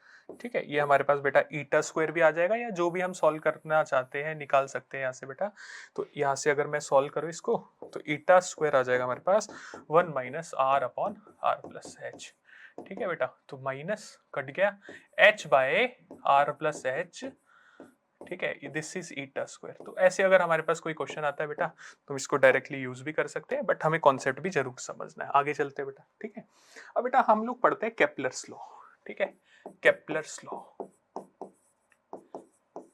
ठीक है, ये हमारे पास बेटा ईटा स्क्वायर भी आ जाएगा, या जो भी हम सॉल्व करना चाहते हैं निकाल सकते हैं यहाँ से बेटा। तो यहाँ से अगर मैं सॉल्व करूँ इसको, तो ईटा स्क्वायर आ जाएगा हमारे पास 1 minus R upon R plus H. ठीक है बेटा, तो माइनस कट गया, H by R plus H, ठीक है, दिस इज ईटा स्क्वायर। तो ऐसे अगर हमारे पास कोई क्वेश्चन आता है बेटा, तो इसको डायरेक्टली यूज भी कर सकते हैं, बट हमें कॉन्सेप्ट भी जरूर समझना है। आगे चलते हैं बेटा, ठीक है, अब बेटा हम लोग पढ़ते हैं केपलर्स लॉ। ठीक है, केपलर्स लॉ,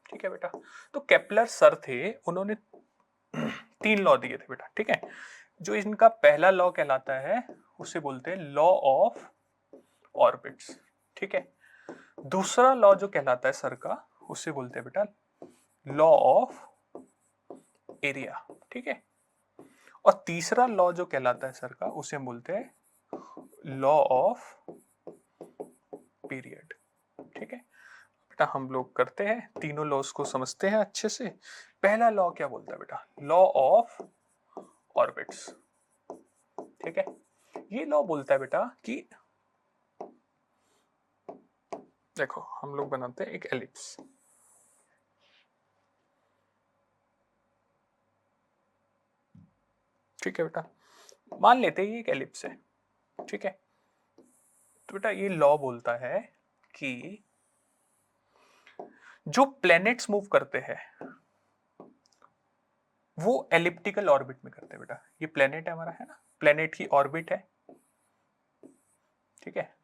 ठीक है बेटा, तो केपलर सर थे, उन्होंने 3 लॉ दिए थे बेटा। ठीक है, जो इनका पहला लॉ कहलाता है उसे बोलते हैं लॉ ऑफ ऑर्बिट्स। ठीक है, दूसरा लॉ जो कहलाता है सर का, उसे बोलते हैं बेटा लॉ ऑफ एरिया। ठीक है, और तीसरा लॉ जो कहलाता है सर का, उसे हम बोलते हैं लॉ ऑफ पीरियड। ठीक है बेटा, हम लोग करते हैं, तीनों लॉस को समझते हैं अच्छे से। पहला लॉ क्या बोलता है बेटा, लॉ ऑफ ऑर्बिट्स। ठीक है, ये लॉ बोलता है बेटा कि देखो हम लोग बनाते हैं एक एलिप्स, ठीक है बेटा, मान लेते हैं ये एक एलिप्स है, ठीक है। तो बेटा ये लॉ बोलता है कि जो प्लैनेट्स मूव करते हैं वो एलिप्टिकल ऑर्बिट में करते हैं बेटा। ये प्लेनेट है हमारा, है ना, प्लेनेट की ऑर्बिट है, ठीक है।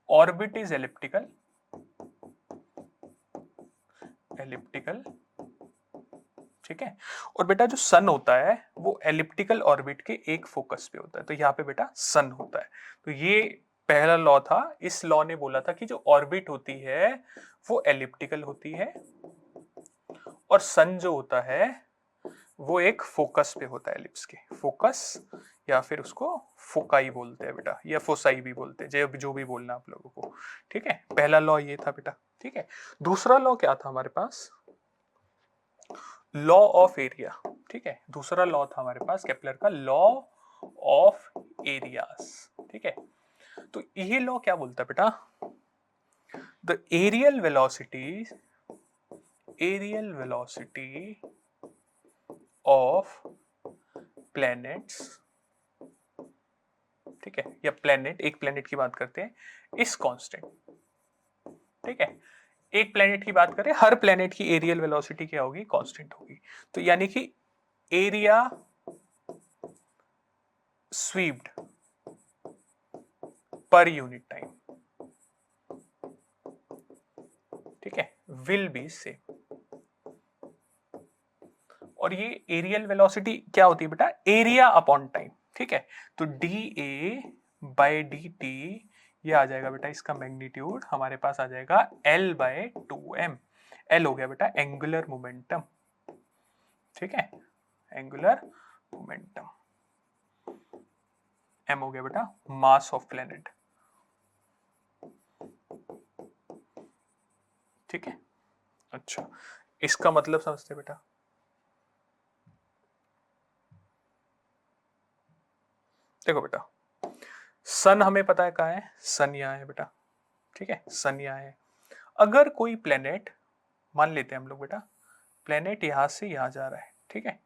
ऑर्बिट इज एलिप्टिकल, एलिप्टिकल, ठीक है। और बेटा जो सन होता है वो एलिप्टिकल ऑर्बिट के एक फोकस पे होता है, तो यहाँ पे बेटा सन होता है। तो ये पहला लॉ था। इस लॉ ने बोला था कि जो ऑर्बिट होती है वो एलिप्टिकल होती है और सन जो होता है वो एक फोकस पे होता है, एलिप्स के फोकस, या फिर उसको फोकाई बोलते हैं बेटा, या फोसाई भी बोलते हैं, जो भी बोलना आप लोगों को, ठीक है। पहला लॉ ये था बेटा, ठीक है। दूसरा लॉ क्या था हमारे पास, लॉ ऑफ एरिया, ठीक है। दूसरा लॉ था हमारे पास केपलर का, लॉ ऑफ एरियाज, ठीक है। तो ये लॉ क्या बोलता है बेटा, the areal velocity of planets, ठीक है, या प्लेनेट, एक प्लेनेट की बात करते हैं, इस कांस्टेंट, ठीक है। एक प्लेनेट की बात करें, हर प्लेनेट की एरियल वेलोसिटी क्या होगी, कांस्टेंट होगी। तो यानी कि area swept per unit time, ठीक है, विल बी सेम। और ये एरियल वेलोसिटी क्या होती है बेटा, एरिया अपॉन टाइम, ठीक है। तो D A by D T, ये आ जाएगा बेटा इसका मैग्नीट्यूड, हमारे पास आ जाएगा L बाय 2m। L हो गया बेटा एंगुलर मोमेंटम, ठीक है, एंगुलर मोमेंटम। M हो गया बेटा मास ऑफ प्लेनेट, ठीक है। अच्छा, इसका मतलब समझते बेटा, देखो बेटा, सन हमें पता है कहाँ है, सन यहाँ है बेटा, ठीक है, सन यहाँ है। अगर कोई प्लेनेट, मान लेते हैं हम लोग बेटा, प्लेनेट यहां से यहां जा रहा है, ठीक है,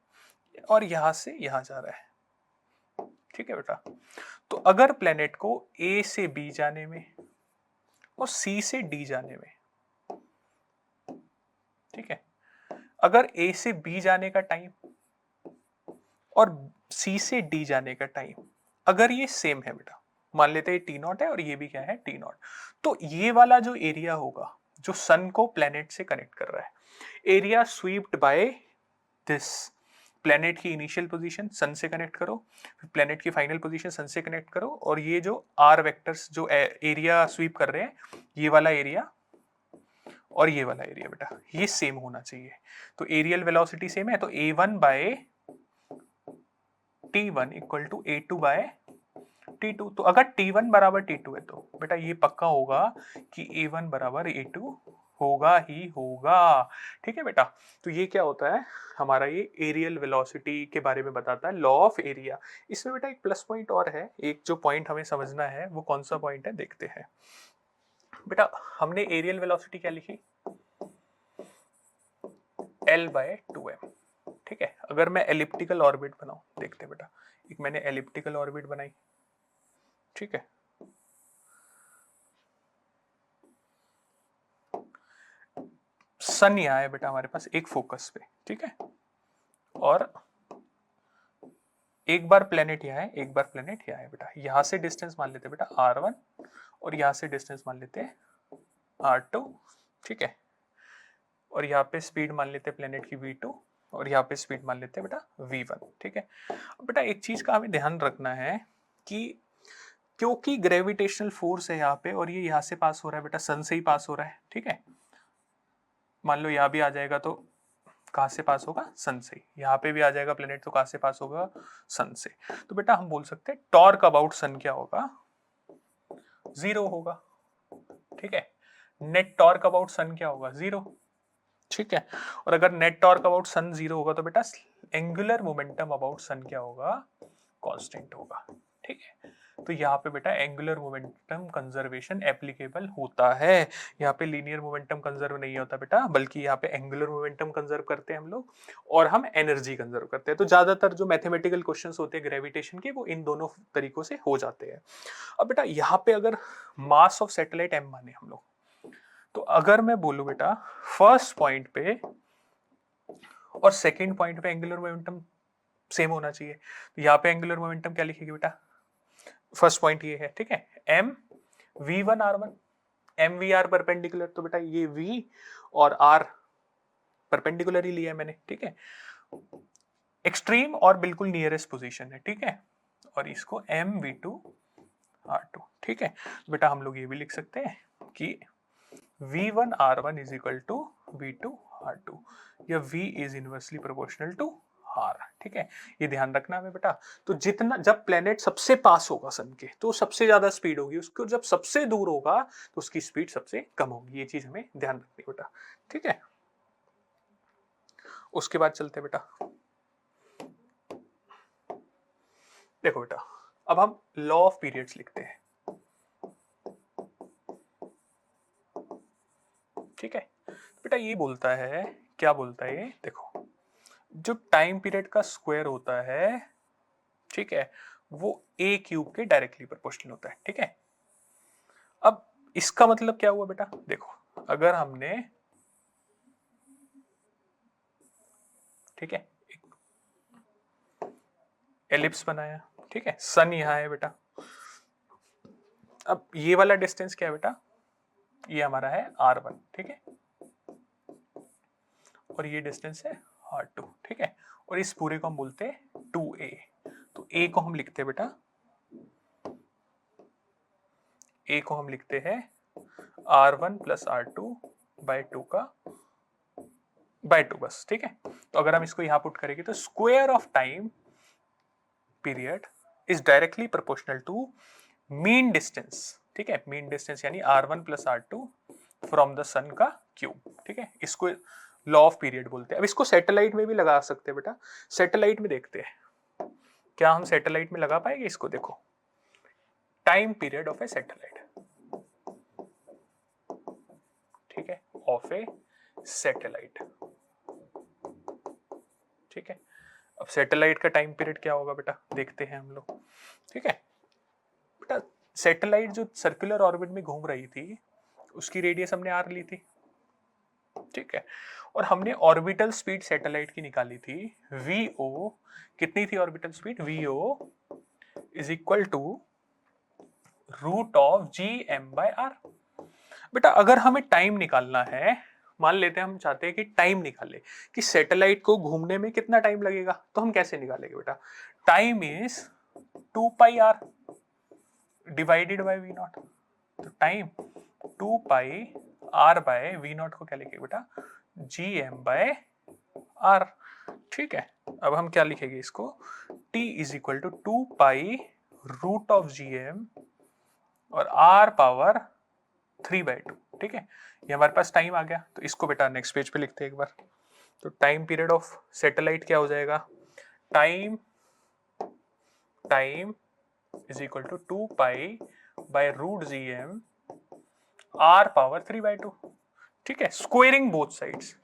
और यहां से यहां जा रहा है, ठीक है बेटा। तो अगर प्लेनेट को ए से बी जाने में और सी से डी जाने में, ठीक है, अगर ए से बी जाने का टाइम और सी से डी जाने का टाइम अगर ये सेम है बेटा, मान लेते हैं टी नॉट है और ये भी क्या है, टी नॉट, तो ये वाला जो एरिया होगा जो सन को प्लेनेट से कनेक्ट कर रहा है, area swept by this, planet की इनिशियल पोजीशन सन से कनेक्ट करो, फिर प्लेनेट की फाइनल पोजीशन सन से कनेक्ट करो, और ये जो आर वेक्टर्स जो एरिया स्वीप कर रहे हैं, ये वाला एरिया और ये वाला एरिया बेटा ये सेम होना चाहिए। तो एरियल वेलोसिटी सेम है, तो a1 bye t1 equal to a2 bye t2। तो अगर t1 बराबर t2 है तो बेटा ये पक्का होगा कि a1 बराबर a2 होगा ही होगा, ठीक है बेटा। तो ये क्या होता है हमारा, ये एरियल वेलोसिटी के बारे में बताता है, लॉ ऑफ एरिया। इसमें बेटा एक प्लस पॉइंट और है, एक जो पॉइंट हमें समझना है वो कौन सा पॉइंट है, देखते हैं बेटा। हमने एरियल वेलोसिटी क्या लिखी, L बाय 2m, ठीक है। अगर मैं एलिप्टिकल ऑर्बिट बनाऊं, देखते हैं बेटा, एक मैंने एलिप्टिकल ऑर्बिट बनाई, ठीक है, सन यहाँ है बेटा हमारे पास एक फोकस पे, ठीक है, और एक बार प्लेनेट यहाँ है, एक बार प्लेनेट यहाँ है बेटा। यहां से डिस्टेंस मान लेते बेटा r1 और यहां से डिस्टेंस मान लेते r2, ठीक है, और यहाँ पे स्पीड मान लेते प्लेनेट की v2 और यहाँ पे स्पीड मान लेते बेटा v1, ठीक है। अब बेटा एक चीज का हमें ध्यान रखना है कि क्योंकि ग्रेविटेशनल फोर्स है यहाँ पे और ये यहाँ से पास हो रहा है बेटा, सन से ही पास हो रहा है, ठीक है। मान लो यहाँ भी आ जाएगा तो कहाँ से पास होगा, सन से। यहाँ पे भी आ जाएगा प्लेनेट तो कहाँ से पास होगा, सन से। तो बेटा हम बोल सकते हैं टॉर्क अबाउट सन क्या होगा, 0 होगा, ठीक है। नेट टॉर्क अबाउट सन क्या होगा, 0, ठीक है। और अगर नेट टॉर्क अबाउट सन 0 होगा तो बेटा एंगुलर मोमेंटम अबाउट सन क्या होगा, कांस्टेंट होगा, ठीक है। तो यहाँ पे बेटा एंगुलर मोमेंटम कंजर्वेशन एप्लीकेबल होता है। यहाँ पे लीनियर मोमेंटम कंजर्व नहीं होता बेटा, बल्कि यहाँ पे एंगुलर मोमेंटम कंजर्व करते हैं हम लोग, और हम एनर्जी कंजर्व करते हैं। तो ज्यादातर जो मैथमेटिकल क्वेश्चंस होते हैं ग्रेविटेशन के, वो इन दोनों तरीकों से हो जाते हैं। अब बेटा यहाँ पे अगर मास ऑफ सैटेलाइट m माने हम लोग, तो अगर मैं बोलूं बेटा फर्स्ट पॉइंट पे और सेकंड पॉइंट पे एंगुलर मोमेंटम सेम होना चाहिए, तो यहाँ पे एंगुलर मोमेंटम क्या लिखेगी बेटा, फर्स्ट पॉइंट ये है, ठीक है, m v1 r1, m v r perpendicular, तो बेटा ये v और r परपेंडिकुलर ही लिया है मैंने, ठीक है, एक्सट्रीम और बिल्कुल नियरेस्ट पोजीशन है, ठीक है, और इसको m v2 r2, ठीक है। बेटा हम लोग ये भी लिख सकते हैं कि v1 r1 is equal to v2 r2, या v is inversely proportional to r, ठीक है, ये ध्यान रखना है बेटा। तो जितना जब प्लेनेट सबसे पास होगा सन के तो सबसे ज्यादा स्पीड होगी, उसको जब सबसे दूर होगा तो उसकी स्पीड सबसे कम होगी, ये चीज हमें ध्यान रखनी है बेटा, ठीक है। उसके बाद चलते बेटा, देखो बेटा अब हम लॉ ऑफ पीरियड्स लिखते हैं, ठीक है। बेटा ये बोलता है, क्या बोलता है ये देखो, जो टाइम पीरियड का स्क्वायर होता है, ठीक है, वो a क्यूब के डायरेक्टली प्रोपोर्शनल होता है, ठीक है। अब इसका मतलब क्या हुआ बेटा, देखो अगर हमने, ठीक है, एलिप्स बनाया, ठीक है, सन यहां है बेटा, अब ये वाला डिस्टेंस क्या है बेटा, ये हमारा है r1, ठीक है, और ये डिस्टेंस है r2, ठीक है, और इस पूरे को हम बोलते हैं 2a, तो a को हम लिखते हैं बेटा, a को हम लिखते हैं r1 प्लस r2 बाय 2 का बाय 2 बस, ठीक है। तो अगर हम इसको यहां पुट करेंगे तो square of time period is directly proportional to mean distance, ठीक है, मीन डिस्टेंस यानी r1 plus r2 from the सन का क्यूब, ठीक है, इसको लॉ ऑफ पीरियड बोलते हैं। अब इसको सैटेलाइट में भी लगा सकते हैं बेटा, सैटेलाइट में देखते हैं क्या हम सैटेलाइट में लगा पाएंगे इसको, देखो time period of A satellite, ठीक है, ऑफ ए सैटेलाइट, ठीक है। अब सैटेलाइट का टाइम पीरियड क्या होगा बेटा, देखते हैं हम लोग, ठीक है। बेटा सैटेलाइट जो सर्कुलर ऑर्बिट में घूम रही थी उसकी रेडियस हमने r ली थी, ठीक है, और हमने ऑर्बिटल स्पीड सैटेलाइट की निकाली थी vo, कितनी थी orbital speed, vo is equal to root of gm/r। बेटा अगर हमें टाइम निकालना है, मान लेते हैं हम चाहते हैं कि टाइम निकाले कि सैटेलाइट को घूमने में कितना टाइम लगेगा, तो हम कैसे निकालेंगे बेटा, time is 2 pi r divided by v naught, तो time 2 pi r by v naught को क्या लिखेंगे बेटा, gm/r, ठीक है। अब हम क्या लिखेंगे इसको, t is equal to 2 pi root of gm और r पावर 3/2, ठीक है, ये हमारे पास टाइम आ गया। तो इसको बेटा नेक्स्ट पेज पे लिखते हैं एक बार, तो टाइम पीरियड ऑफ सैटेलाइट क्या हो जाएगा, time is equal to 2 pi by root gm r power 3/2, ठीक है, squaring both sides,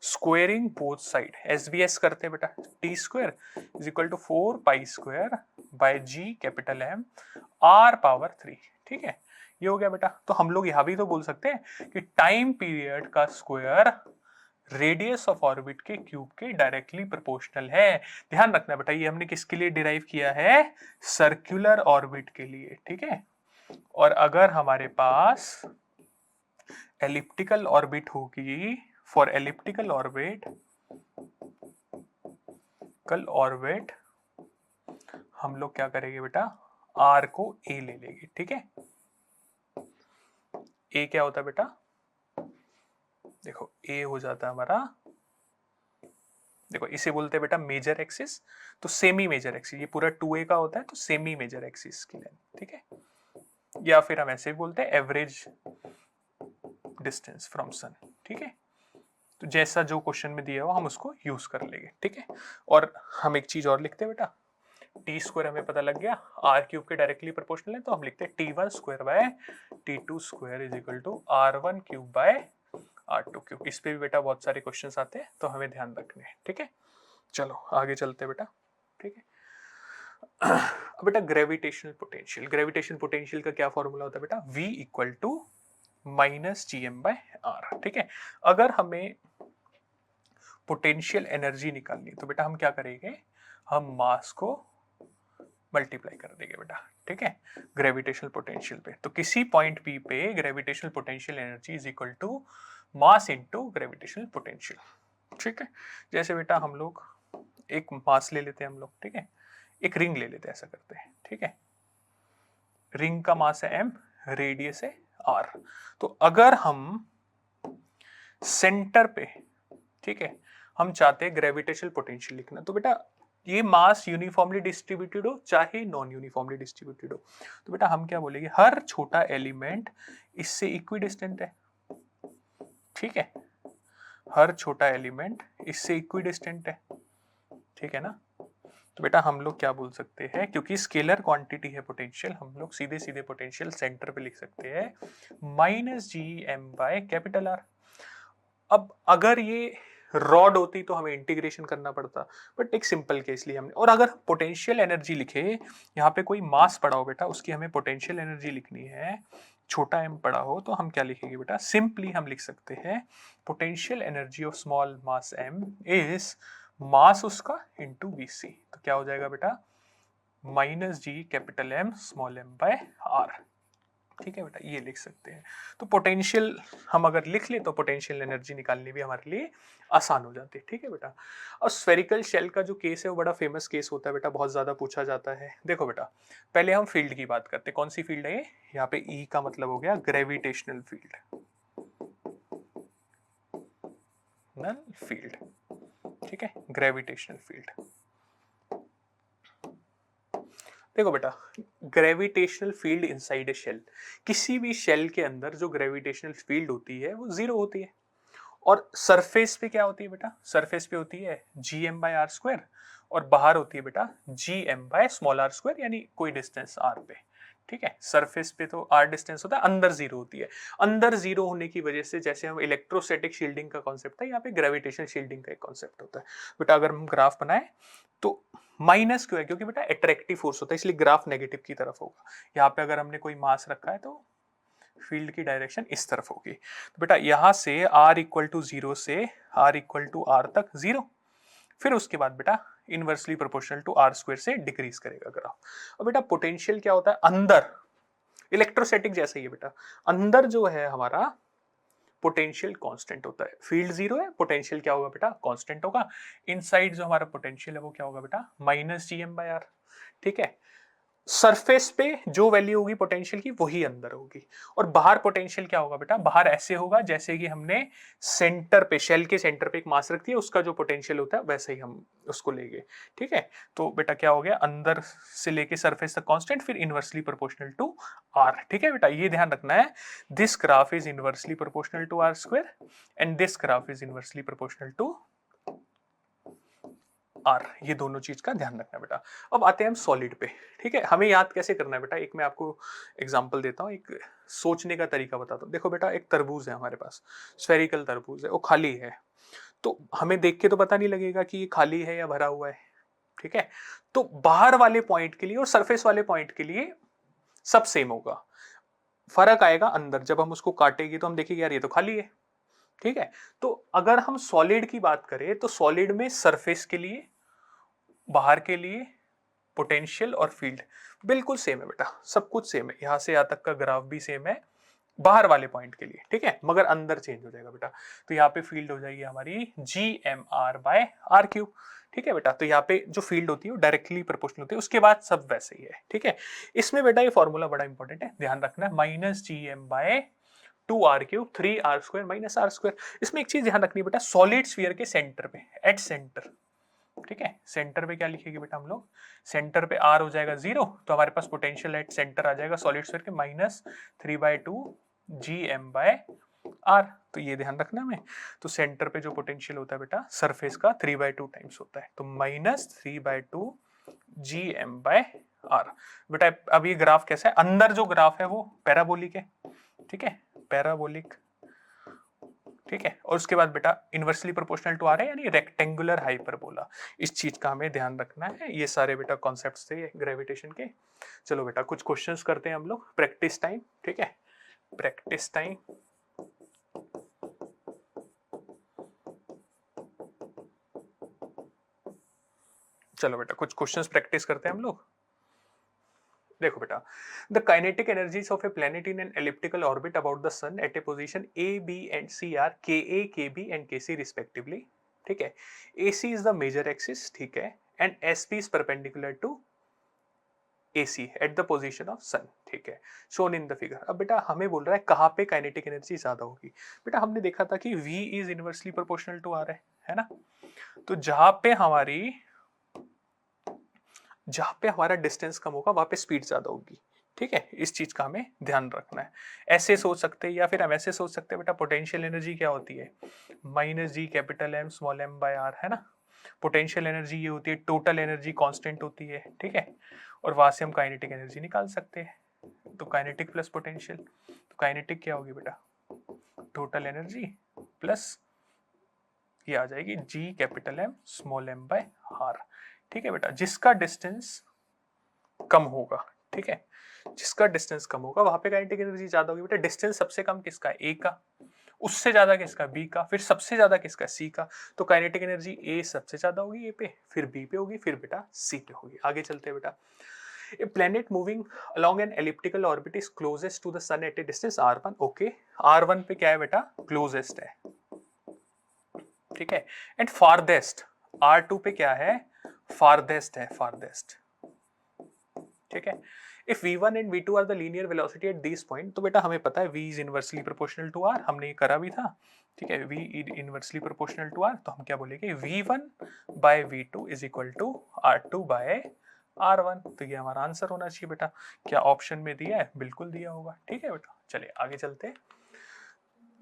squaring both side SBS करते हैं बेटा, T square is equal to 4 pi square by G capital M r power 3, ठीक है, ये हो गया बेटा। तो हम लोग यहां भी तो बोल सकते हैं कि टाइम पीरियड का स्क्वायर रेडियस ऑफ ऑर्बिट के क्यूब के डायरेक्टली प्रोपोर्शनल है। ध्यान रखना बेटा ये हमने किसके लिए डिराइव किया है, सर्कुलर ऑर्बिट के लिए, ठीक है। और अगर हमारे पास एलिप्टिकल ऑर्बिट होगी, फॉर एलिप्टिकल ऑर्बिट हम लोग क्या करेंगे बेटा, r को a ले लेंगे, ठीक है। a क्या होता है बेटा, देखो a हो जाता है हमारा, देखो इसे बोलते हैं बेटा मेजर एक्सिस, तो सेमी मेजर एक्सिस, ये पूरा 2a का होता है तो सेमी मेजर एक्सिस की लेंथ, ठीक है, या फिर हम ऐसे बोलते हैं एवरेज डिस्टेंस फ्रॉम सन, ठीक है। तो जैसा जो क्वेश्चन में दिया हो हम उसको यूज कर लेंगे, ठीक है। और हम एक चीज और लिखते हैं बेटा, टी स्क्वायर हमें पता लग गया, आर क्यूब के डायरेक्टली प्रोपोर्शनल है, तो हम लिखते हैं T1 square by T2 square is equal to R1 cube by R2 cube. इस पे भी बेटा बहुत सारे क्वेश्चंस आते हैं तो हमें ध्यान रखने हैं, ठीक है। चलो आगे चलते हैं बेटा, ठीक है। अब बेटा ग्रेविटेशनल पोटेंशियल, ग्रेविटेशनल पोटेंशियल का क्या फॉर्मूला होता है बेटा, V equal to minus G M by are, ठीक है। अगर हमें पोटेंशियल एनर्जी निकालनी है तो बेटा हम क्या करेंगे, हम मास को मल्टीप्लाई कर देंगे बेटा, ठीक है, ग्रेविटेशनल पोटेंशियल पे। तो किसी पॉइंट पी पे gravitational potential energy is equal to mass into gravitational potential, ठीक है। जैसे बेटा हम लोग एक मास ले लेते हैं हम लोग, ठीक है, एक रिंग ले लेते हैं, ऐसा करते हैं, ठीक है। रिंग का मास है m, रेडियस है r। तो अगर हम सेंटर पे, ठीक है, हम चाहते हैं ग्रेविटेशनल पोटेंशियल लिखना, तो बेटा ये मास यूनिफॉर्मली डिस्ट्रीब्यूटेड हो चाहे नॉन यूनिफॉर्मली डिस्ट्रीब्यूटेड हो, तो बेटा हम क्या बोलेंगे, हर छोटा एलिमेंट इससे इक्विडिस्टेंट है, ठीक है, हर छोटा एलिमेंट इससे इक्विडिस्टेंट है, ठीक है ना। तो बेटा हम लोग क्या बोल सकते हैं, क्योंकि स्केलर क्वांटिटी है पोटेंशियल, हम लोग सीधे सीधे पोटेंशियल सेंटर पे लिख सकते हैं minus G M by capital R. अब अगर ये रॉड होती तो हमें इंटीग्रेशन करना पड़ता, बट एक सिंपल केस लिए हमने। और अगर पोटेंशियल एनर्जी लिखे, यहाँ पे कोई मास पड़ा हो बेटा, उसकी हमें पोटेंशियल एनर्जी लिखनी है, छोटा एम पड़ा हो, तो हम क्या लिखेंगे बेटा, सिंपली हम लिख सकते हैं potential energy of small mass M is mass उसका इंटू वीसी। तो क्या हो जाएगा बेटा, minus G capital M small M by are, ठीक है बेटा, ये लिख सकते हैं। तो पोटेंशियल हम अगर लिख ले तो पोटेंशियल एनर्जी निकालनी भी हमारे लिए आसान हो जाती है, ठीक है बेटा। और स्फेरिकल शेल का जो केस है वो बड़ा फेमस केस होता है बेटा, बहुत ज्यादा पूछा जाता है। देखो बेटा पहले हम फील्ड की बात करते हैं, कौन सी फील्ड है ये, यहाँ पे ई का मतलब हो गया ग्रेविटेशनल फील्ड, नल फील्ड, ठीक है, ग्रेविटेशनल फील्ड। देखो बेटा gravitational field inside a shell, किसी भी शेल के अंदर जो ग्रेविटेशनल फील्ड होती है वो जीरो होती है। और सरफेस पे क्या होती है बेटा, सरफेस पे होती है G M by are square, और बाहर होती है बेटा G M by small R square, यानी कोई डिस्टेंस आर पे, ठीक है। सरफेस पे तो आर डिस्टेंस होता है, अंदर जीरो होती है। अंदर जीरो होने की वजह से, जैसे हम इलेक्ट्रोस्टैटिक शील्डिंग का कॉन्सेप्ट था, यहाँ पे ग्रेविटेशनल शील्डिंग का एक कॉन्सेप्ट होता है बेटा। अगर हम ग्राफ बनाए तो माइनस क्यों है, क्योंकि बेटा अट्रैक्टिव फोर्स होता है, इसलिए ग्राफ नेगेटिव की तरफ होगा। यहाँ पे अगर हमने कोई मास रखा है तो फील्ड की डायरेक्शन इस तरफ होगी। तो बेटा यहां से r इक्वल टू जीरो से r इक्वल टू आर तक जीरो, फिर उसके बाद बेटा inversely proportional to R square से डिक्रीज करेगा ग्राफ। और बेटा पोटेंशियल क्या होता है, अंदर इलेक्ट्रोस्टैटिक जैसे ही है बेटा, अंदर जो है हमारा पोटेंशियल कांस्टेंट होता है। फील्ड जीरो है, पोटेंशियल क्या होगा बेटा, कांस्टेंट होगा। इनसाइड जो हमारा पोटेंशियल है वो क्या होगा बेटा, minus G M by are, ठीक है। सरफेस पे जो वैल्यू होगी पोटेंशियल की वही अंदर होगी। और बाहर पोटेंशियल क्या होगा बेटा, बाहर ऐसे होगा जैसे कि हमने सेंटर पे, शेल के सेंटर पे एक मास रख दिया, उसका जो पोटेंशियल होता है वैसे ही हम उसको लेंगे, ठीक है। तो बेटा क्या हो गया, अंदर से लेके सरफेस तक कांस्टेंट, फिर इनवर्सली प्रोपोर्शनल टू आर, ठीक है बेटा, ये ध्यान रखना है। This graph is inversely proportional to R square and this graph is inversely proportional to R, ये दोनों चीज का ध्यान रखना बेटा। अब आते हैं हम सॉलिड पे, ठीक है। हमें याद कैसे करना है बेटा, एक मैं आपको एग्जांपल देता हूँ, एक सोचने का तरीका बताता हूँ। देखो बेटा एक तरबूज है हमारे पास, स्फेरिकल तरबूज है, वो खाली है, तो हमें देख के तो पता नहीं लगेगा कि ये खाली है या भरा हुआ है, ठीक है। तो बाहर वाले पॉइंट के लिए और सरफेस वाले पॉइंट के लिए सब सेम होगा, फर्क आएगा अंदर। जब हम उसको काटेंगे तो हम देखेंगे यार ये तो खाली है, ठीक है। तो अगर हम सॉलिड की बात करें तो सॉलिड में सरफेस के लिए, बाहर के लिए पोटेंशियल और फील्ड बिल्कुल सेम है बेटा, सब कुछ सेम है, यहां से यहां तक का ग्राफ भी सेम है बाहर वाले पॉइंट के लिए, ठीक है, मगर अंदर चेंज हो जाएगा बेटा। तो यहाँ पे फील्ड हो जाएगी हमारी G M R by R cube, ठीक है बेटा। तो यहाँ पे जो फील्ड होती है वो डायरेक्टली प्रोपोर्शनल होती है, उसके बाद सब वैसे ही है, ठीक है। इसमें बेटा ये फॉर्मूला बड़ा इंपॉर्टेंट है, ध्यान रखना, minus G M by two R cube three R square minus R square. इसमें एक चीज ध्यान रखनी है बेटा, सॉलिड स्फीयर के सेंटर पे, एट सेंटर, ठीक है, सेंटर पे क्या लिखेंगे बेटा हम लोग, सेंटर पे आर हो जाएगा जीरो, तो हमारे पास पोटेंशियल एट सेंटर आ जाएगा सॉलिड स्फीयर के minus three by two G M by R. तो ये ध्यान रखना हमें। तो सेंटर पे जो पोटेंशियल होता है बेटा सरफेस का 3/2 टाइम्स होता है, तो माइनस 3/2 Gm/r। बेटा अब ये ग्राफ कैसा है, अंदर जो ग्राफ है वो पैराबोलिक है, ठीक है, पैराबोलिक, ठीक है। और उसके बाद बेटा इनवर्सली प्रोपोर्शनल टू आर है, यानी रेक्टेंगुलर हाइपरबोला। इस चीज का हमें ध्यान रखना है। ये सारे बेटा कॉन्सेप्ट्स थे ग्रेविटेशन के। चलो बेटा कुछ क्वेश्चंस करते हैं हम लोग, प्रैक्टिस टाइम, ठीक है, प्रैक्टिस टाइम। चलो बेटा कुछ क्वेश्चंस प्रैक्टिस करते हैं हम लोग। देखो बेटा, the kinetic energies of a planet in an elliptical orbit about the sun at a position A B and C are K A के बी एंड के सी रिस्पेक्टिवली, ठीक है। A C is the major axis, ठीक है, and S P is perpendicular to A C at the position of sun, ठीक है, shown in the figure. अब बेटा हमें बोल रहा है कहाँ पे काइनेटिक एनर्जी ज्यादा होगी। बेटा हमने देखा था कि V is inversely proportional to R है ना। तो जहां पे हमारा डिस्टेंस कम होगा वहां पे स्पीड ज्यादा होगी, ठीक है। इस चीज का हमें ध्यान रखना है। ऐसे सोच सकते हैं या फिर हम ऐसे सोच सकते हैं बेटा, पोटेंशियल एनर्जी क्या होती है, -G(M)(m) है ना। पोटेंशियल एनर्जी ये होती है, टोटल एनर्जी कांस्टेंट होती है, ठीक है। और वहां से हम काइनेटिक एनर्जी निकाल सकते हैं। तो काइनेटिक प्लस पोटेंशियल, तो काइनेटिक क्या होगी बेटा, टोटल एनर्जी प्लस ये आ जाएगी G(M)(m)r, ठीक है बेटा। जिसका डिस्टेंस कम होगा, ठीक है, जिसका डिस्टेंस कम होगा वहां पे काइनेटिक एनर्जी ज्यादा होगी। बेटा डिस्टेंस सबसे कम किसका है, ए का, उससे ज्यादा किसका, बी का, फिर सबसे ज्यादा किसका, सी का। तो काइनेटिक एनर्जी ए सबसे ज्यादा होगी ए पे, फिर बी पे होगी, फिर बेटा सी पे होगी। आगे चलते हैं बेटा। A planet moving along an elliptical orbit is closest to the sun at a distance r1, okay, r1 पे क्या है बेटा, closest है, ठीक है। एंड farthest, r2 पे क्या है, farthest है, farthest, ठीक है। If v1 and v2 are the linear velocity at these point, तो बेटा हमें पता है v is inversely proportional to r, हमने ये करा भी था, ठीक है, v is inversely proportional to r। तो हम क्या बोलेंगे, v1 by v2 is equal to r2 by r1। तो ये हमारा आंसर होना चाहिए बेटा। क्या ऑप्शन में दिया है, बिल्कुल दिया होगा, ठीक है बेटा। चलिए आगे चलते हैं।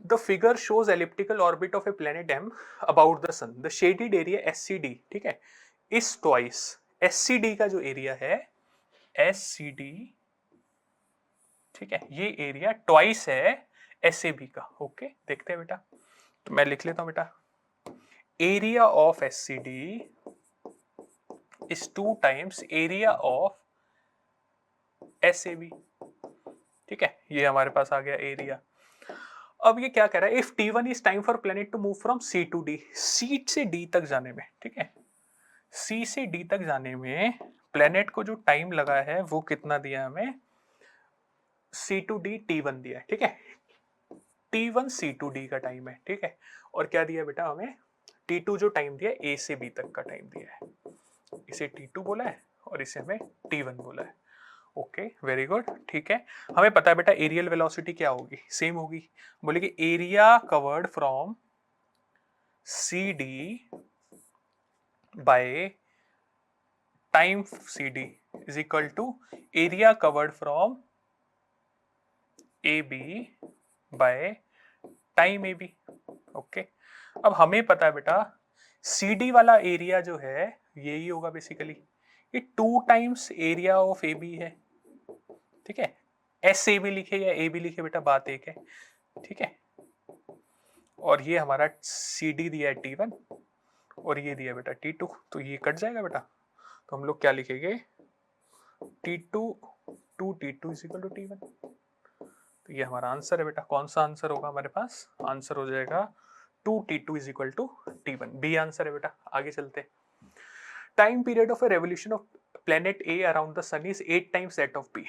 The figure shows elliptical orbit of a planet M about the sun. The shaded area SCD, ठीक है, is twice SCD का जो एरिया है SCD, ठीक है, ये एरिया ट्वाइस है SAB का, ओके। देखते हैं बेटा, तो मैं लिख लेता हूं बेटा, area of SCD is 2 times area of SAB, ठीक है। ये हमारे पास आ गया एरिया। अब ये क्या कह रहा है, if T1 is time for planet to move from C to D, C से D तक जाने में, ठीक है, C से D तक जाने में प्लेनेट को जो टाइम लगा है वो कितना दिया हमें, C टू D T1 दिया है, ठीक है। T1 C टू D का टाइम है, ठीक है। और क्या दिया बेटा हमें, T2 जो टाइम दिया A से B तक का टाइम दिया है। इसे T2 बोला है और इसे हमें T1 बोला है, ओके, वेरी गुड, ठीक है। हमें पता है बेटा एरियल वेलोसिटी क्या होगी, सेम होगी, बोले कि area covered from C D by time C D is equal to area covered from A B by time A B, okay. अब हमें पता है बेटा सी डी वाला एरिया जो है यही होगा बेसिकली, ये 2 times area of A B है, ठीक है। एस ए बी लिखे या ए बी लिखे बेटा बात एक है, ठीक है। और ये हमारा सी डी दिया है T1 और ये दिया बेटा T2, तो ये कट जाएगा बेटा। तो हम लोग क्या लिखेंगे, T2 to T2 is equal to T1। तो ये हमारा आंसर है बेटा। कौन सा आंसर होगा हमारे पास, आंसर हो जाएगा 2T2 is equal to T1, B answer है बेटा। आगे चलते, time period of a revolution of planet A around the sun is 8 times that of B,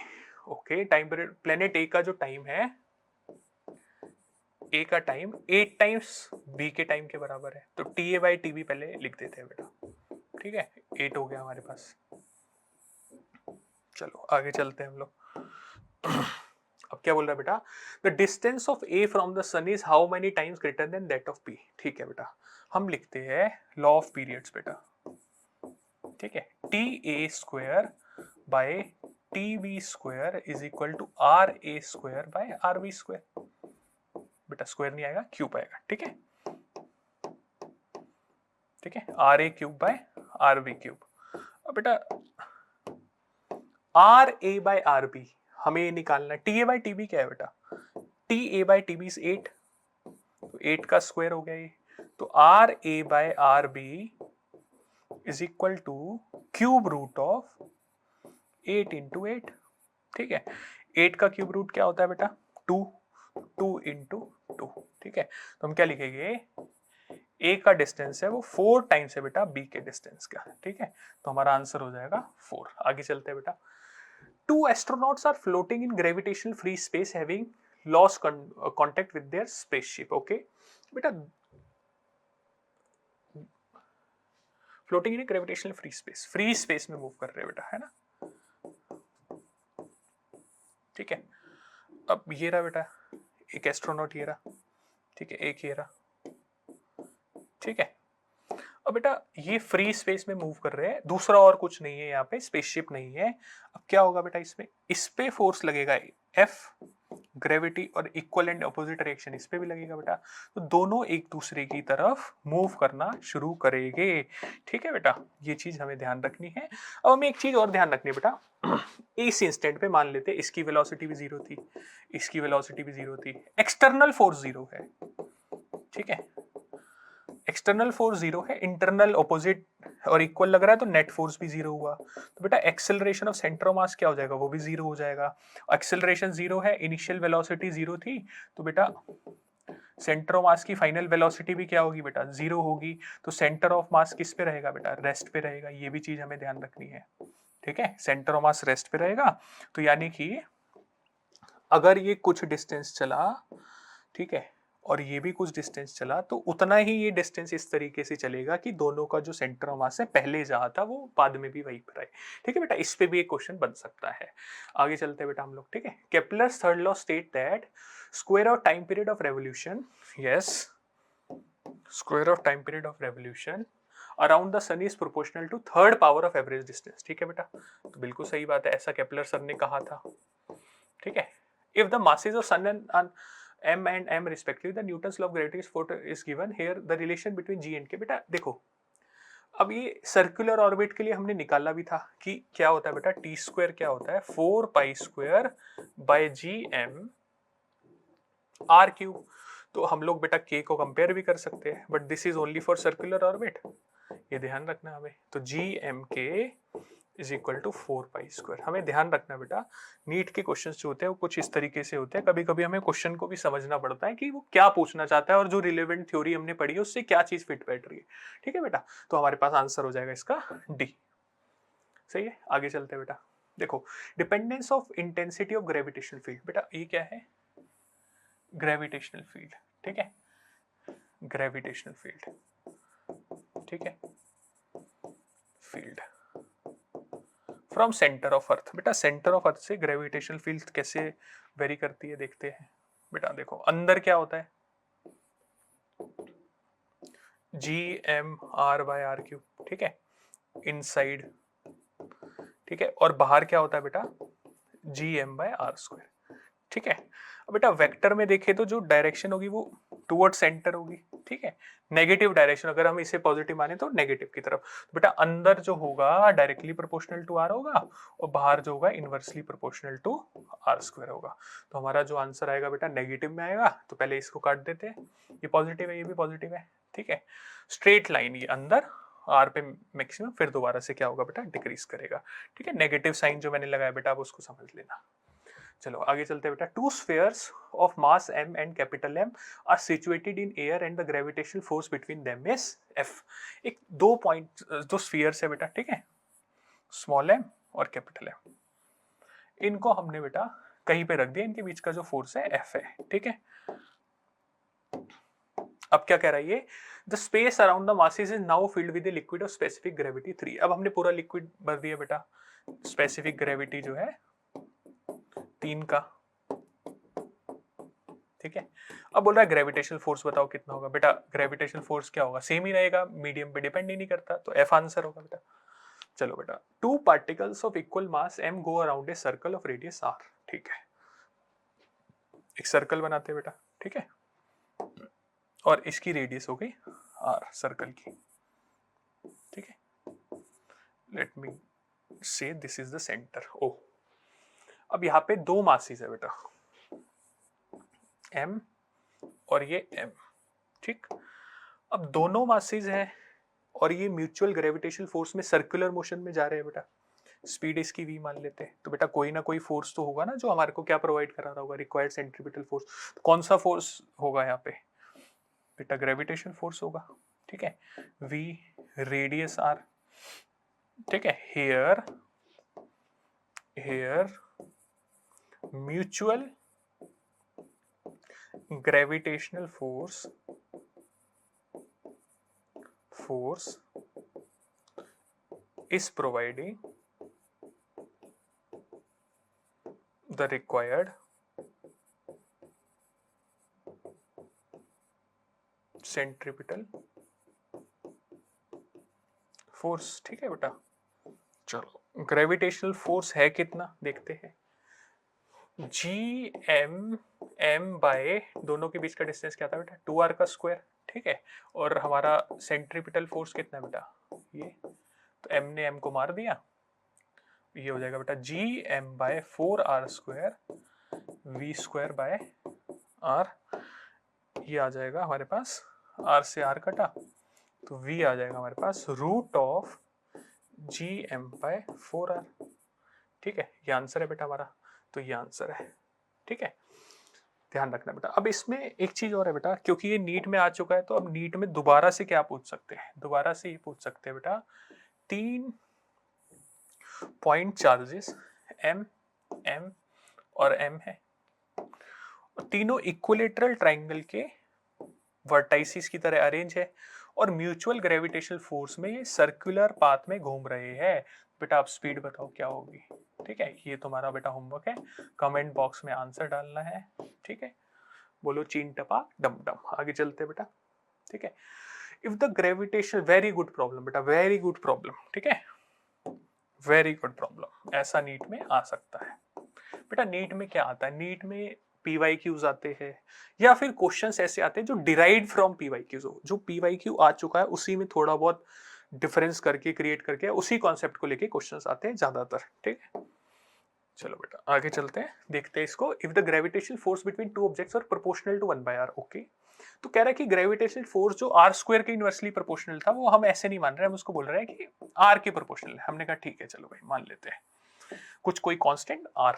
okay. Time period planet A का जो टाइम है, ए का टाइम 8 टाइम्स बी के time के बराबर है। तो T A by T B पहले लिख देते हैं बेटा, ठीक है। 8 हो गया हमारे पास। चलो आगे चलते हैं हम लोग। अब क्या बोल रहा है बेटा, the distance of A from the sun is how many times greater than that of B, ठीक है बेटा। हम लिखते हैं लॉ ऑफ पीरियड्स बेटा, ठीक है। T A square by T B square is equal to R A square by R B square, बेटा स्क्वायर नहीं आएगा क्यूब आएगा, ठीक है, ठीक है। R A cube by R B cube. अब बेटा R A by R B हमें ये निकालना है। T A by T B क्या है बेटा? T A by T B is 8, तो 8 का स्क्वायर हो गया ये। तो R A by R B is equal to cube root of 8 into 8। ठीक है, 8 का क्यूब रूट क्या होता है बेटा? 2, 2 इंटू 2। ठीक है, तो हम क्या लिखेंगे? ए का डिस्टेंस है वो 4 टाइम्स है बेटा बी के डिस्टेंस का। ठीक है, तो हमारा आंसर हो जाएगा 4। आगे चलते हैं बेटा। 2 astronauts are floating in gravitational free space having lost contact with their spaceship. Okay बेटा, floating in gravitational free space में मूव कर रहे हैं बेटा, है ना? ठीक है, अब ये रहा बेटा एक एस्ट्रोनॉट, ये रहा। ठीक है, एक ये रहा। ठीक है, अब बेटा ये फ्री स्पेस में मूव कर रहे हैं, दूसरा और कुछ नहीं है यहाँ पे, स्पेसशिप नहीं है। अब क्या होगा बेटा, इसमें इस पे फोर्स लगेगा एफ, ग्रेविटी, और इक्वल एंड अपोजिट रिएक्शन इस पे भी लगेगा बेटा, तो दोनों एक दूसरे की तरफ मूव करना शुरू करेंगे। ठीक है बेटा, ये चीज हमें ध्यान रखनी है। अब हमें एक चीज और ध्यान रखनी है बेटा, इस इंस्टेंट पे मान लेते इसकी वेलोसिटी भी जीरो थी, इसकी वेलोसिटी भी जीरो थी, एक्सटर्नल फोर्स जीरो है। ठीक है, एक्सटर्नल फोर्स जीरो है, इंटरनल ऑपोजिट और इक्वल लग रहा है, तो नेट फोर्स भी जीरो हुआ। तो बेटा acceleration of centre of mass क्या हो जाएगा? वो भी जीरो हो जाएगा। एक्सेलरेशन जीरो है, इनिशियल वेलोसिटी जीरो थी, तो बेटा सेंटर ऑफ मास की फाइनल वेलोसिटी भी क्या होगी बेटा? जीरो होगी। तो सेंटर ऑफ मास किस पे रहेगा बेटा? रेस्ट पे रहेगा। ये भी चीज हमें ध्यान रखनी है। ठीक है, सेंटर ऑफ मास रेस्ट पे रहेगा, तो यानी कि अगर ये कुछ डिस्टेंस चला, ठीक है, और ये भी कुछ डिस्टेंस चला, तो उतना ही ये डिस्टेंस इस तरीके से चलेगा कि दोनों का जो सेंटर ऑफ मास है पहले जहां था वो बाद में भी वहीं पर आए। ठीक है बेटा, इस पे भी एक क्वेश्चन बन सकता है। आगे चलते हैं बेटा हम लोग। ठीक है, Kepler's third law state that square of time period of revolution, yes, square of time period of revolution around the sun is proportional to third power of average distance. ठीक है बेटा, तो बिल्कुल सही बात है, ऐसा केपलर सर ने कहा था। ठीक है, if the masses of sun and m and m respectively, the Newton's law of gravity is given here, the relation between g and k। बेटा देखो, अब ये सर्कुलर ऑर्बिट के लिए हमने निकाला भी था कि क्या होता है बेटा, टी स्क्वायर क्या होता है? 4 pi square by G M R cube. तो हम लोग बेटा के को कंपेयर भी कर सकते हैं, but this is only for circular orbit, ये ध्यान रखना हमें। तो G M K is equal to 4 pi square. हमें ध्यान रखना बेटा, नीट के क्वेश्चंस जो होते हैं वो कुछ इस तरीके से होते हैं, कभी कभी हमें क्वेश्चन को भी समझना पड़ता है कि वो क्या पूछना चाहता है और जो रिलेवेंट थ्योरी हमने पढ़ी है उससे क्या चीज फिट बैठ रही है। ठीक है बेटा, तो हमारे पास आंसर हो जाएगा इसका डी। सही है, आगे चलते हैं बेटा। देखो, dependence of intensity of gravitational field, बेटा ये क्या है? Gravitational field. ठीक है, ग्रेविटेशनल फील्ड। ठीक है, field from centre of earth. बेटा सेंटर ऑफ अर्थ से ग्रेविटेशनल फील्ड कैसे वेरी करती है देखते हैं। बेटा देखो, अंदर क्या होता है? G M R by R cube. ठीक है, इनसाइड। ठीक है, और बाहर क्या होता है बेटा? G M by are square. ठीक है, अब बेटा वेक्टर में देखें तो जो डायरेक्शन होगी वो टुवर्ड सेंटर होगी। ठीक है, नेगेटिव डायरेक्शन, अगर हम इसे पॉजिटिव माने तो नेगेटिव की तरफ। तो बेटा अंदर जो होगा डायरेक्टली प्रोपोर्शनल टू आर होगा, और बाहर जो होगा inversely proportional to R square होगा। तो हमारा जो आंसर आएगा बेटा नेगेटिव में आएगा, तो पहले इसको काट देते हैं, ये पॉजिटिव है, ये भी पॉजिटिव है। ठीक है, स्ट्रेट लाइन ये अंदर आर पे मैक्सिमम, फिर दोबारा से क्या होगा बेटा? डिक्रीज करेगा। ठीक है, नेगेटिव साइन जो मैंने लगाया बेटा आप उसको समझ लेना। चलो आगे चलते हैं बेटा। Two spheres of mass m and capital M are situated in air and the gravitational force between them is F। एक दो पॉइंट, दो स्फीयर्स है बेटा, ठीक है, स्मॉल m और कैपिटल M, इनको हमने बेटा कहीं पे रख दिया, इनके बीच का जो फोर्स है F है। ठीक है, अब क्या कह रहा है ये? The space around the masses is now filled with a liquid of specific gravity 3। अब हमने पूरा लिक्विड भर दिया बेटा, स्पेसिफिक ग्रेविटी जो है 3 का। ठीक है, अब बोल रहा है ग्रेविटेशनल फोर्स बताओ कितना होगा। बेटा ग्रेविटेशनल फोर्स क्या होगा? सेम ही रहेगा, मीडियम पे डिपेंड ही नहीं करता, तो एफ आंसर होगा बेटा। चलो बेटा, two particles of equal mass m go around a circle of radius r। ठीक है, एक सर्कल बनाते हैं बेटा, ठीक है, और इसकी रेडियस हो गई r सर्कल की। ठीक है, let me say this is the centre O. अब यहाँ पे दो मासेस है बेटा, m और ये m, ठीक। अब दोनों मासेस हैं और ये म्यूचुअल ग्रेविटेशनल फोर्स में सर्कुलर मोशन में जा रहे हैं बेटा। स्पीड इसकी v मान लेते हैं, तो बेटा कोई ना कोई फोर्स तो होगा ना जो हमारे को क्या प्रोवाइड करा रहा होगा, रिक्वायर्ड सेंट्रीपिटल फोर्स। तो कौन सा फोर्स होगा यहाँ पे बेटा, ग्रेविटेशनल फोर्स होगा, ठीक है। v रेडियस r, ठीक है। Here mutual gravitational force is providing the required centripetal force, ठीक है बेटा। चलो ग्रेविटेशनल फोर्स है कितना देखते हैं, जी एम बाय दोनों के बीच का डिस्टेंस क्या था बेटा, 2r का स्क्वायर, ठीक है। और हमारा सेंट्रीपिटल फोर्स कितना है बेटा, ये, तो m ने m को मार दिया, ये हो जाएगा बेटा G M by 4r square v square by r। ये आ जाएगा हमारे पास, r से r कटा तो v आ जाएगा हमारे पास root of G M by 4r, ठीक है। ये आंसर है बेटा हमारा, तो ये आंसर है, ठीक है। ध्यान रखना बेटा। अब इसमें एक चीज और है बेटा, क्योंकि ये नीट में आ चुका है तो अब नीट में दोबारा से क्या पूछ सकते हैं, दोबारा से ये पूछ सकते हैं बेटा 3 पॉइंट चार्जेस m m और m है, और तीनों इक्विलेटरल ट्रायंगल के वर्टाइसिस की तरह अरेंज है और म्यूचुअल ग्रेविटेशनल फोर्स में ये सर्कुलर पाथ में घूम रहे हैं। बेटा आप स्पीड बताओ क्या होगी, ठीक है। ये तुम्हारा बेटा होमवर्क है, कमेंट बॉक्स में आंसर डालना है, ठीक है। बोलो चीन टपा डम डम। आगे चलते बेटा, ठीक है। If the gravitation, very good problem बेटा, वेरी गुड प्रॉब्लम, ठीक है, वेरी गुड प्रॉब्लम। ऐसा नीट में आ सकता है बेटा। नीट में क्या आता है, नीट में PYQs आते हैं या फिर क्वेश्चंस ऐसे आते हैं जो डिराइव्ड फ्रॉम PYQs हो, जो PYQ आ चुका है उसी में थोड़ा बहुत डिफरेंस करके क्रिएट करके उसी कॉन्सेप्ट को लेके क्वेश्चंस आते हैं ज्यादातर, ठीक है। चलो बेटा आगे चलते हैं, देखते हैं इसको। If the gravitational force between two objects are proportional to 1/r, okay. तो कह रहा है कि ग्रेविटेशनल फोर्स जो r स्क्वायर के इनवर्सली प्रोपोर्शनल था, वो हम ऐसे नहीं मान रहे, हम उसको बोल रहे हैं कि r के प्रोपोर्शनल है। हमने कहा ठीक है चलो भाई मान लेते हैं कुछ कोई constant r,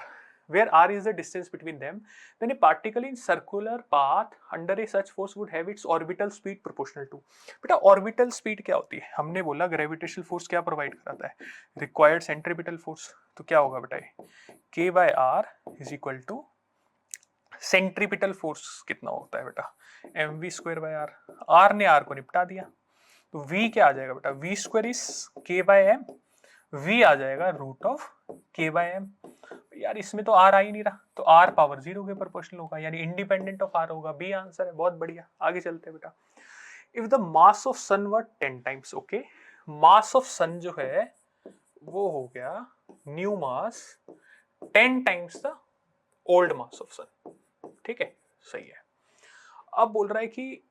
where r is the distance between them, then a particle in circular path under a such force would have its orbital speed proportional to। बेटा ऑर्बिटल स्पीड क्या होती है, हमने बोला ग्रेविटेशनल फोर्स क्या प्रोवाइड कराता है, required centripetal force. तो क्या होगा बेटा, k by r is equal to centripetal force कितना होता है बेटा, mv square by r। r ने r को निपटा दिया, तो v क्या आ जाएगा बेटा, v square is k by m, v आ जाएगा root of k by m। यार इसमें तो r आ ही नहीं रहा, तो r पावर 0 के प्रोपोर्शनल होगा, यानी इंडिपेंडेंट ऑफ r होगा, बी आंसर है। बहुत बढ़िया, आगे चलते हैं बेटा। If the mass of sun were 10 times, okay, mass of sun जो है वो हो गया new mass 10 times the old mass of sun, ठीक है, सही है। अब बोल रहा है कि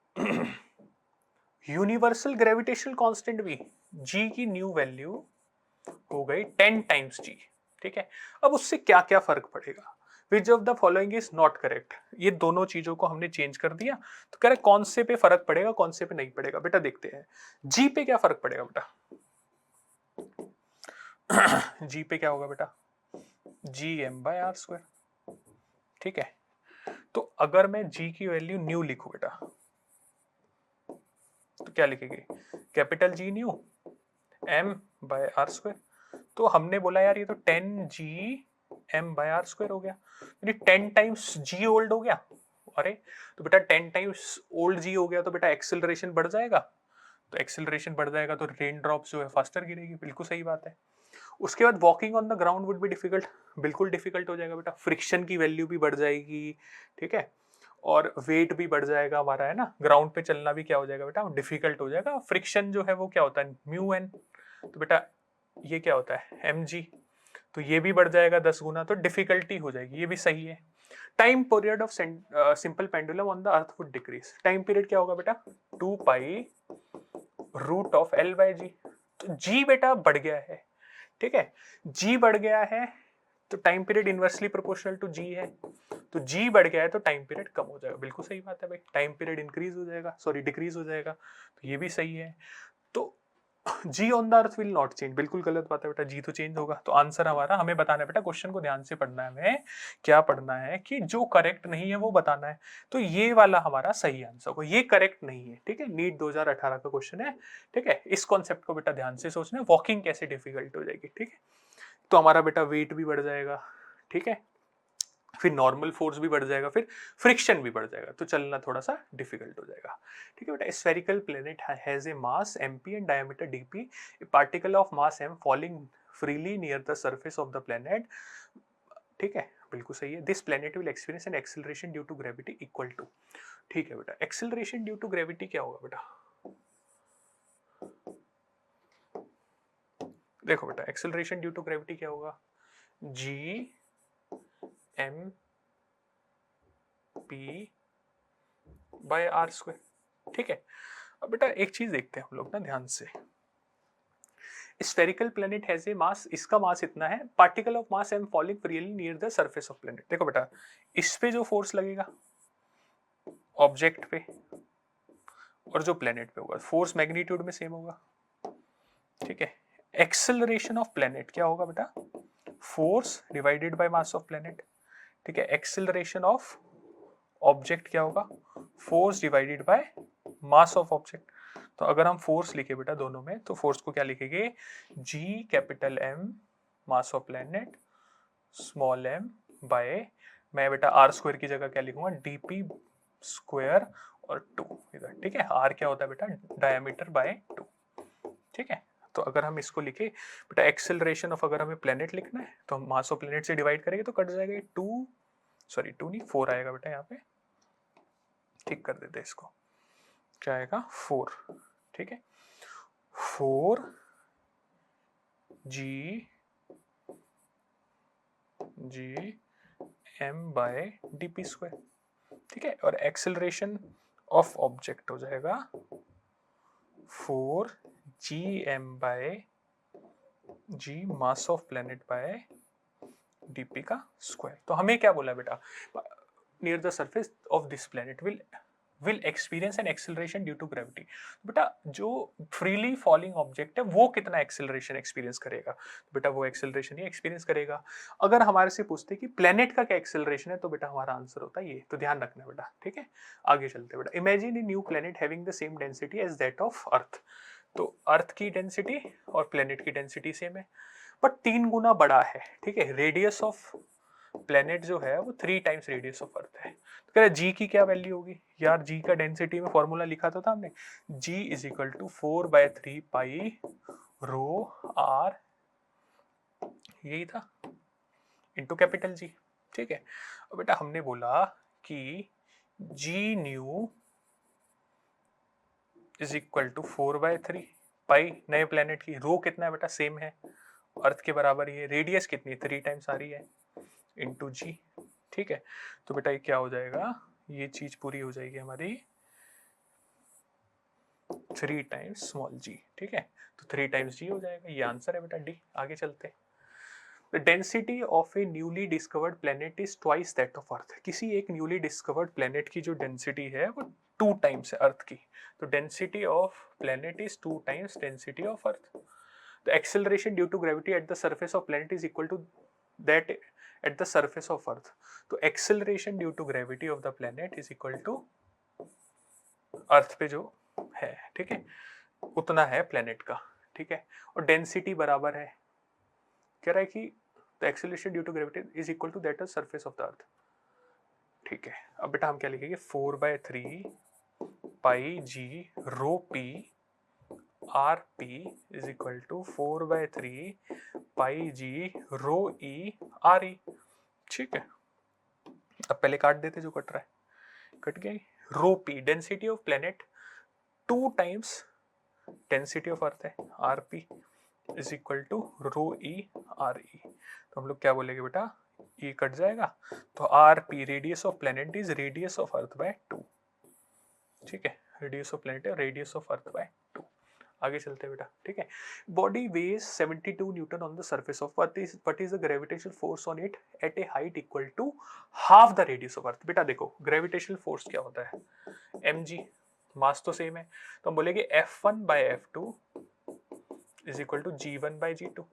यूनिवर्सल ग्रेविटेशनल कांस्टेंट भी g की न्यू वैल्यू हो गई 10 टाइम्स g, ठीक है। अब उससे क्या क्या फर्क पड़ेगा, which of the following is not correct. ये दोनों चीजों को हमने चेंज कर दिया, तो कह रहे कौन से पे फर्क पड़ेगा कौन से पे नहीं पड़ेगा। बेटा देखते हैं g पे क्या फर्क पड़ेगा बेटा, g पे क्या होगा बेटा, G M by are square, ठीक है। तो अगर मैं g की वैल्यू न्यू लिखूं बेटा, तो क्या लिखेगी, capital G new m by are square. तो हमने बोला यार ये तो 10g m by are square हो गया, यानी 10 टाइम्स g ओल्ड हो गया। अरे तो बेटा 10 टाइम्स ओल्ड g हो गया तो बेटा एक्सेलरेशन बढ़ जाएगा, तो एक्सेलरेशन बढ़ जाएगा तो रेन ड्रॉप्स जो है फास्टर गिरेगी, बिल्कुल सही बात है। उसके बाद walking on the ground would be difficult, बिल्कुल डिफिकल्ट हो जाएगा बेटा, फ्रिक्शन की वैल्यू भी बढ़ जाएगी, ठीक है, और वेट भी बढ़ जाएगा हमारा, है ना। ग्राउंड पे चलना भी क्या हो जाएगा बेटा, डिफिकल्ट हो जाएगा। फ्रिक्शन जो है वो क्या होता है, म्यू एन, तो बेटा ये क्या होता है mg, तो ये भी बढ़ जाएगा 10 गुना, तो डिफिकल्टी हो जाएगी, ये भी सही है। Time period of simple pendulum on the earth would decrease, time period क्या होगा बेटा 2 pi root of l by g। तो g बेटा बढ़ गया है, ठीक है। जी बढ़ गया है तो time period inversely proportional to G है, तो जी बढ़ गया है तो टाइम पीरियड कम हो जाएगा। बिल्कुल सही बात है भाई, टाइम पीरियड इंक्रीज हो जाएगा, सॉरी डिक्रीज हो जाएगा, तो ये भी सही है। तो G on the earth will not change, बिल्कुल गलत बात है बेटा, जी तो चेंज होगा। तो आंसर हमारा, हमें बताना है बेटा, क्वेश्चन को ध्यान से पढ़ना है, हमें क्या पढ़ना है कि जो करेक्ट नहीं है वो बताना है। तो ये वाला हमारा सही आंसर होगा, ये करेक्ट नहीं है। ठीक है, नीट 2018 का क्वेश्चन है। ठीक है, इस कॉन्सेप्ट को बेटा ध्यान से सोचना है, वॉकिंग कैसे डिफिकल्ट हो जाएगी। ठीक है, तो हमारा बेटा वेट भी बढ़ जाएगा। ठीक है, फिर नॉर्मल फोर्स भी बढ़ जाएगा, फिर फ्रिक्शन भी बढ़ जाएगा, तो चलना थोड़ा सा डिफिकल्ट हो जाएगा। ठीक है बेटा, spherical planet has a mass mp and diameter dp, a particle of mass m falling freely near the surface of the planet. ठीक है, बिल्कुल सही है। This planet will experience an acceleration due to gravity equal to. ठीक है बेटा, acceleration due to gravity क्या होगा बेटा? देखो बेटा, एक्सेलरेशन ड्यू टू ग्रेविटी क्या होगा? G M P by are square. ठीक है, अब बेटा एक चीज देखते हैं हम लोग ना ध्यान से। स्फेरिकल प्लेनेट हैज ए मास, इसका मास इतना है, particle of mass M falling freely near the surface of planet. देखो बेटा, इस पे जो फोर्स लगेगा ऑब्जेक्ट पे और जो प्लेनेट पे होगा, फोर्स मैग्नीट्यूड में सेम होगा। ठीक है, एक्सेलरेशन ऑफ प्लेनेट क्या होगा बेटा? Force divided by mass of planet. ठीक है, एक्सेलरेशन ऑफ ऑब्जेक्ट क्या होगा? Force divided by mass of object. तो अगर हम फोर्स लिखे बेटा दोनों में, तो फोर्स को क्या लिखेंगे? G capital M mass of planet small M by, मैं बेटा आर स्क्वायर की जगह क्या लिखूंगा? डीपी स्क्वायर और 2 इधर। ठीक है, आर क्या होता है बेटा? Diameter by 2। ठीक है, तो अगर हम इसको लिखे बेटा एक्सेलरेशन ऑफ, अगर हमें प्लेनेट लिखना है तो हम मास ऑफ प्लेनेट से डिवाइड करेंगे तो कट जाएगा 2, सॉरी 2 नहीं 4 आएगा बेटा यहाँ पे। ठीक कर देते इसको, क्या आएगा? 4। ठीक है, 4 G M by DP square. ठीक है, और एक्सेलरेशन ऑफ ऑब्जेक्ट हो जाएगा 4 G M by G mass of planet by DP का स्क्वायर। तो हमें क्या बोला बेटा? Near the surface of this planet will experience an acceleration due to gravity. बेटा जो फ्रीली फॉलिंग ऑब्जेक्ट है वो कितना एक्सेलरेशन एक्सपीरियंस करेगा? तो बेटा वो एक्सेलरेशन ही एक्सपीरियंस करेगा। अगर हमारे से पूछते कि प्लेनेट का क्या एक्सेलरेशन है, तो बेटा हमारा आंसर होता है ये, तो ध्यान रखना बेटा। ठीक है, आगे चलते बेटा। Imagine a new planet having the same density as that of earth. तो अर्थ की डेंसिटी और प्लेनेट की डेंसिटी सेम है, बट 3 गुना बड़ा है। ठीक है, रेडियस ऑफ प्लेनेट जो है वो 3 टाइम्स रेडियस ऑफ अर्थ है। तो कह रहा जी की क्या वैल्यू होगी यार? जी का डेंसिटी में फॉर्मूला लिखा था हमने, G is equal to 4/3 pi rho R, यही था, इनटू कैपिटल जी। ठीक है, और बेटा हमने बोला कि जी न्यू इज इक्वल टू 4/3 पाई, नए प्लेनेट की रो कितना है बेटा? सेम है, अर्थ के बराबर ही है, रेडियस कितनी? 3 टाइम्स आ रही है, इंटू जी। ठीक है, तो बेटा ये क्या हो जाएगा? ये चीज पूरी हो जाएगी हमारी 3 टाइम्स स्मॉल जी। ठीक है, तो 3 टाइम्स जी हो जाएगा, ये आंसर है बेटा डी। आगे चलते हैं। The density of a newly discovered planet is twice that of Earth. किसी एक न्यूली डिस्कवर्ड प्लेनेट की जो डेंसिटी है वो 2 टाइम्स है अर्थ की। तो density of planet is 2 times density of earth. The acceleration due to gravity at the surface of planet is equal to that at the surface of Earth. तो acceleration due to gravity of the planet is equal to अर्थ पे जो है, ठीक है, उतना है planet का। ठीक है, और डेंसिटी बराबर है, कह रहा है कि the acceleration due to gravity is equal to that of surface of the earth. ठीक है, अब बेटा हम क्या लिखेंगे? 4/3 pi G rho P R P is equal to 4/3 pi G rho E R E. ठीक है, अब पहले काट देते जो कट रहा है, कट गया। Rho P density of planet 2 times density of earth है, R P is equal to rho E R E. तो हम लोग क्या बोलेंगे बेटा? ये कट जाएगा, तो R P radius of planet is radius of earth by 2। ठीक है, रेडियस ऑफ प्लेनेट है रेडियस ऑफ अर्थ बाय 2। आगे चलते हैं बेटा, ठीक है। Body weighs 72 newton on the surface of earth, what is the gravitational force on it at a height equal to half the radius of earth. बेटा देखो gravitational force क्या होता है, mg, मास तो सेम है, तो हम बोलेंगे F1 by F2 is equal to G1 by G2,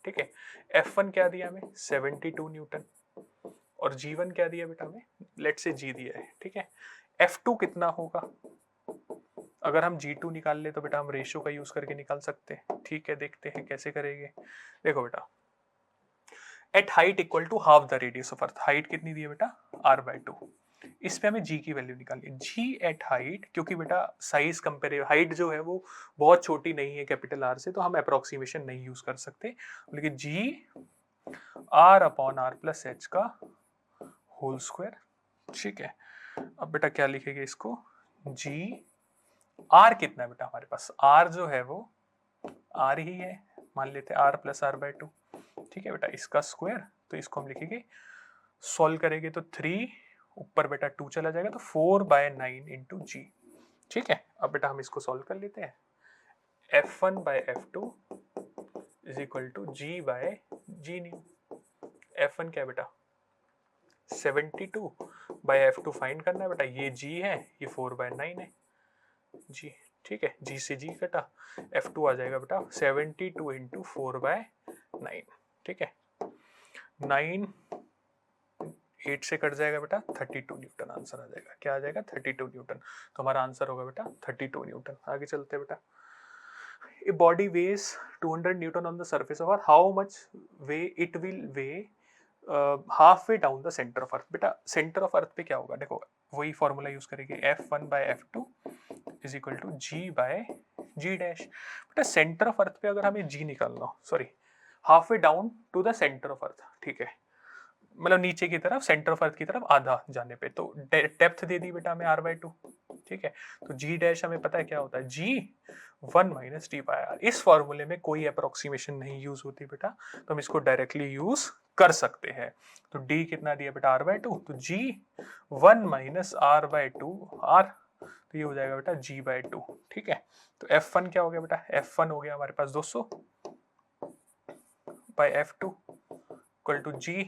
ठीक है। F1 क्या दिया हमें 72 न्यूटन और G1 क्या दिया बेटा हमें, लेट से G दिया है, ठीक है। F2 कितना होगा, अगर हम G2 निकाल ले तो बेटा हम रेशियो का यूज करके निकाल सकते हैं, ठीक है। देखते हैं कैसे करेंगे। देखो बेटा at height equal to half the radius of earth, height कितनी दी है बेटा r/2, इस पे हमें g की वैल्यू निकालनी है। g एट हाइट, क्योंकि बेटा साइज कंपेयर, हाइट जो है वो बहुत छोटी नहीं है कैपिटल R से, तो हम अप्रोक्सीमेशन नहीं यूज कर सकते, लेकिन g r/r+h का होल स्क्वायर, ठीक है। अब बेटा क्या लिखेंगे इसको, g r कितना है बेटा हमारे पास, r जो है वो r ही है, मान लेते हैं r+r/2, ठीक है बेटा, इसका स्क्वायर, तो इसको हम लिखेंगे, सॉल्व करेंगे तो 3, ऊपर बेटा 2 चला जाएगा तो 4/9 इंटू जी, ठीक है। अब बेटा हम इसको सॉल्व कर लेते हैं, F1 by F2 is equal to G by G new. F1 क्या है बेटा 72 by F2 फाइंड करना है बेटा, ये G है, ये 4/9 है G, ठीक है। G से G कटा, F2 आ जाएगा बेटा 72 इंटू 4/9, ठीक है। 9 8 से कट जाएगा बेटा 32 न्यूटन, आंसर आ जाएगा, क्या आ जाएगा 32 न्यूटन, तो हमारा आंसर होगा बेटा 32 न्यूटन। आगे चलते हैं बेटा, a body weighs 200 newton on the surface of earth, how much weigh it will weigh half way down the centre of earth. बेटा सेंटर ऑफ अर्थ पे क्या होगा, देखो वही फॉर्मूला यूज करेंगे, F1 by F2 is equal to G by G dash. बेटा centre of earth पे अगर हमें G निकालना हो, sorry half way down to the centre of earth, ठीक है, मतलब नीचे की तरफ, सेंटर ऑफ अर्थ की तरफ आधा जाने पे, तो डेप्थ दे दी बेटा हमें r/2, ठीक है। तो g डैश हमें पता है क्या होता है, g 1 - t/r। इस फॉर्मूले में कोई अप्रोक्सीमेशन नहीं यूज होती बेटा, तो हम इसको डायरेक्टली यूज कर सकते हैं। तो d कितना दिया बेटा r/2, तो g 1 - r/2 r, तो ये हो जाएगा बेटा g/2, ठीक है। तो F1 क्या हो गया बेटा, F1 हो गया हमारे पास 200 by F2 equal to g,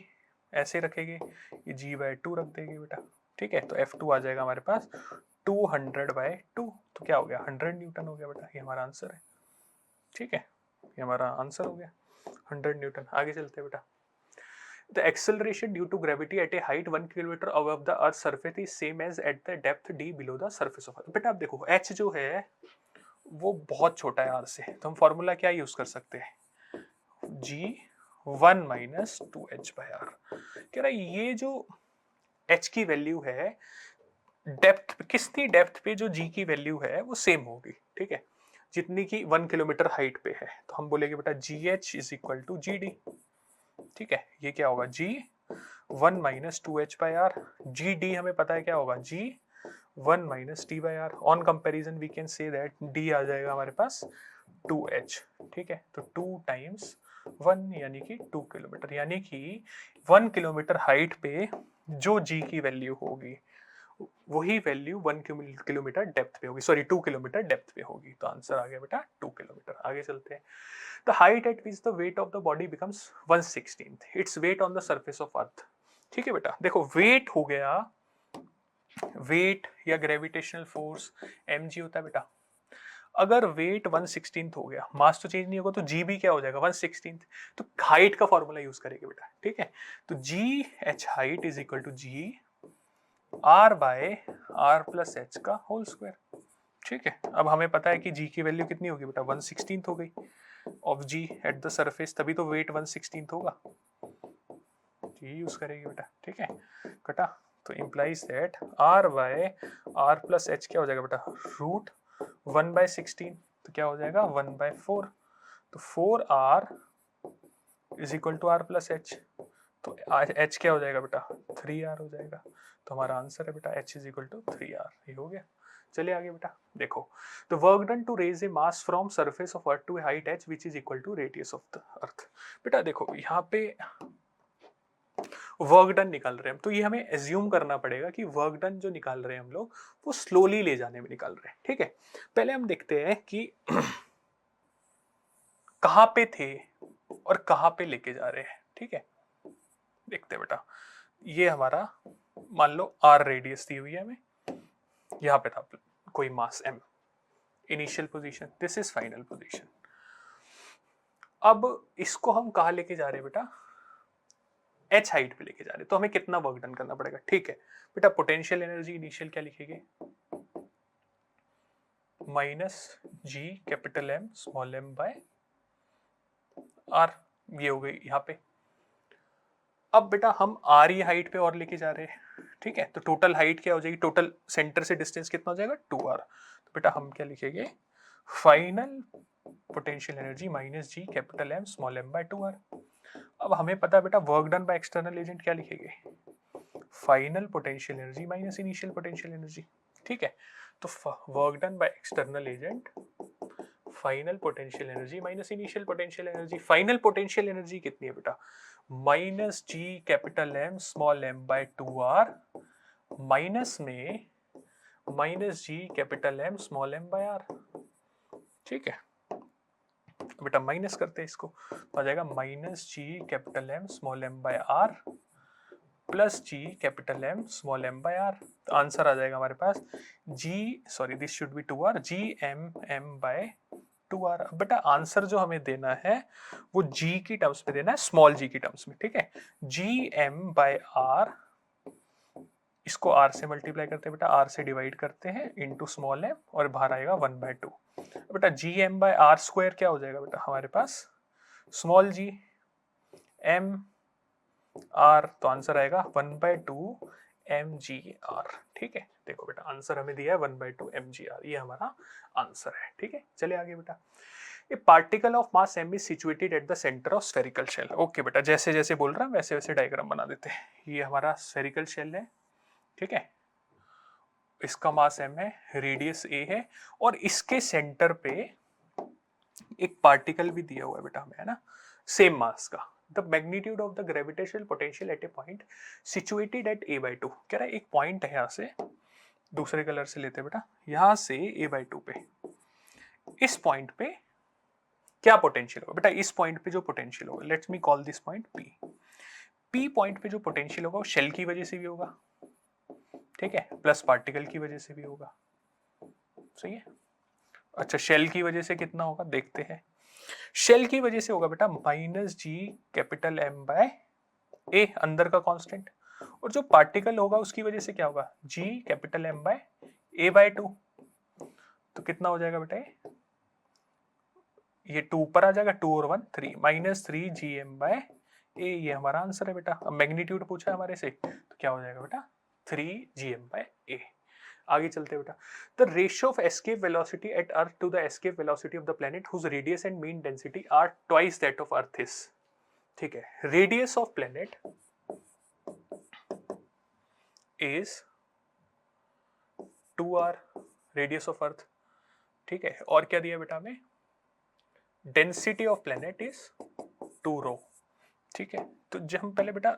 ऐसे रखेंगे, ये G/2 रख देंगे बेटा, ठीक है। तो F2 आ जाएगा हमारे पास 200/2, तो क्या हो गया 100 न्यूटन हो गया बेटा, ये हमारा आंसर है, ठीक है, ये हमारा आंसर हो गया 100 न्यूटन। आगे चलते हैं बेटा, the acceleration due to gravity at a height 1 kilometre above the earth surface is same as at the depth d below the surface of earth. बेटा आप देखो h जो है वो बहुत छोटा है r से, तो हम फॉर्मूला क्या यूज कर सकते हैं, G1 - 2h/r। कह रहा है ये जो h की वैल्यू है, डेप्थ, किसकी डेप्थ पे जो g की वैल्यू है वो सेम होगी, ठीक है, जितनी की 1 किलोमीटर हाइट पे है, तो हम बोलेंगे बेटा GH is equal to GD, ठीक है। ये क्या होगा G1 - 2h/r, GD हमें पता है क्या होगा G1 - t/r। On comparison we can say that D आ जाएगा हमारे पास 2h, ठीक है। तो 2 टाइम्स 1 यानी कि 2 किलोमीटर, यानी कि 1 किलोमीटर हाइट पे जो g की वैल्यू होगी वही वैल्यू 1 किलोमीटर डेप्थ पे होगी, सॉरी 2 किलोमीटर डेप्थ पे होगी, तो आंसर आ गया बेटा 2 किलोमीटर। आगे चलते हैं, the height eight which the weight of the body becomes 1/16 its weight on the surface of earth, ठीक है बेटा। देखो वेट हो गया, वेट या ग्रेविटेशनल फोर्स mg होता है बेटा, अगर वेट 1/16 हो गया, मास तो चेंज नहीं होगा, तो जी भी क्या हो जाएगा 1/16, तो हाइट का फॉर्मूला यूज करेंगे बेटा, ठीक है। तो G H height is equal to G r/r+h का होल स्क्वायर, ठीक है। अब हमें पता है कि g की वैल्यू कितनी होगी बेटा 1/16 हो गई of g eight the surface, तभी तो वेट 1/16 होगा, ये यूज करेंगे बेटा, ठीक है। कटा, तो इंप्लाइज दैट r/r+h क्या हो जाएगा बेटा √1/16, तो क्या हो जाएगा 1/4, तो 4r is equal to r+h, तो h क्या हो जाएगा बेटा 3r हो जाएगा, तो हमारा आंसर है बेटा h is equal to 3r, ये हो गया। चलिए आगे बेटा देखो, the work done to raise a mass from surface of earth to a height h which is equal to radius of the earth. बेटा देखो यहाँ पे वर्क डन निकाल रहे हैं हम, तो ये हमें एज्यूम करना पड़ेगा कि वर्क डन जो निकाल रहे हैं हम लोग वो स्लोली ले जाने में निकाल रहे हैं। ठीक है, पहले हम देखते हैं कि कहां पे थे और कहां पे लेके जा रहे हैं। ठीक है, देखते हैं बेटा, ये हमारा मान लो आर रेडियस दी हुई है हमें, यहां पे था कोई मास m, initial position, this is final position. अब इसको हम कहा लेके जा रहे हैं बेटा, h हाइट पे लेके जा रहे हैं, तो हमें कितना वर्क डन करना पड़ेगा। ठीक है बेटा, पोटेंशियल एनर्जी इनिशियल क्या लिखेंगे, minus G capital M small m by are, ये हो गई यहाँ पे। अब बेटा हम आर ये हाइट पे और लेके जा रहे हैं। ठीक है, तो टोटल हाइट क्या हो जाएगी, टोटल सेंटर से डिस्टेंस कितना हो जाएगा 2r। तो बेटा हम क्या लिखेंगे, final potential energy minus G capital M small m by 2r। अब हमें पता है बेटा work done by external agent क्या लिखेंगे, final potential energy minus initial potential energy. ठीक है, तो work done by external agent final potential energy minus initial potential energy. Final potential energy कितनी है बेटा, minus G capital M small m by 2r minus में minus G capital M small m by r। ठीक है बेटा, minus करते हैं इसको, तो आ जाएगा minus G capital M small m by r plus G capital M small m by r। तो आंसर आ जाएगा हमारे पास this should be 2r, G M m by 2r। अब बेटा आंसर जो हमें देना है वो g की टर्म्स में देना है, स्मॉल g की टर्म्स में। ठीक है, जी एम बाय आर, इसको r से मल्टीप्लाई करते हैं बेटा, r से डिवाइड करते हैं इनटू स्मॉल m, और बाहर आएगा 1/2। बेटा G M by are square क्या हो जाएगा बेटा हमारे पास, स्मॉल जी एम आर, तो आंसर आएगा 1/2 mgr। ठीक है, देखो बेटा आंसर हमें दिया है 1/2 mgr, ये हमारा आंसर है। ठीक है, चलिए आगे बेटा, a particle of mass m is situated at the centre of spherical shell. Okay बेटा, जैसे जैसे बोल रहा है वैसे वैसे डायग्राम बना देते हैं। ये हमारा स्फेरिकल शेल है। ठीक है, इसका मास m है, रेडियस a है, और इसके सेंटर पे एक पार्टिकल भी दिया हुआ है बेटा हमें, है ना, सेम मास का। The magnitude of the gravitational potential at A point situated at a/2। कह रहा है एक पॉइंट है, यहां से दूसरे कलर से लेते बेटा, यहां से a/2 पे, इस पॉइंट पे क्या पोटेंशियल होगा बेटा, इस पॉइंट पे जो पोटेंशियल होगा, let's me call this point p point पे जो पोटेंशियल होगा वो शेल की वजह से भी होगा। ठीक है, प्लस पार्टिकल की वजह से भी होगा। सही है, अच्छा शेल की वजह से कितना होगा देखते हैं। शेल की वजह से होगा बेटा minus G capital M bye ए, अंदर का कांस्टेंट, और जो पार्टिकल होगा उसकी वजह से क्या होगा, जी कैपिटल M बाय a/2। तो कितना हो जाएगा बेटा, ये 2 ऊपर आ जाएगा, 2 और 1 3, माइनस 3 जी एम बाय ए, ये हमारा आंसर है बेटा। अब मैग्नीट्यूड पूछा है हमारे से, तो क्या हो जाएगा बेटा 3 जी एम बाय ए। आगे चलते हैं बेटा, the ratio of escape velocity at earth to the escape velocity of the planet whose radius and mean density are twice that of earth is. ठीक है, radius of planet is 2r, radius of earth. ठीक है, और क्या दिया बेटा हमें, density of planet is 2 rho. ठीक है, तो जब हम पहले बेटा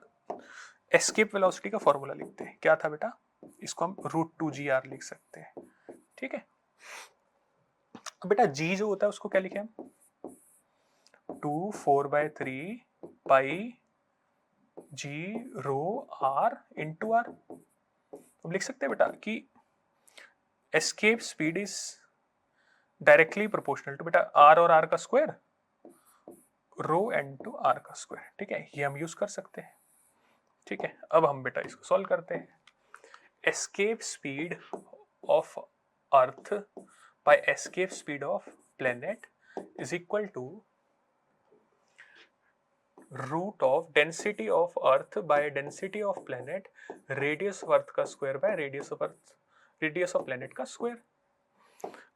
एस्केप वेलोसिटी का फॉर्मूला लिखते हैं, क्या था बेटा, इसको हम √2gr लिख सकते हैं। ठीक है, अब बेटा g जो होता है उसको क्या लिखे हम, 2/4/3 pi g rho r into r। अब लिख सकते हैं बेटा कि escape speed is directly proportional to बेटा r और r का square, rho into r का स्क्वायर। ठीक है, ये हम यूज कर सकते हैं। ठीक है, अब हम बेटा इसको सॉल्व करते हैं। Escape speed of earth by escape speed of planet is equal to root of density of earth by density of planet, radius of earth का square by radius of earth, radius of planet का square.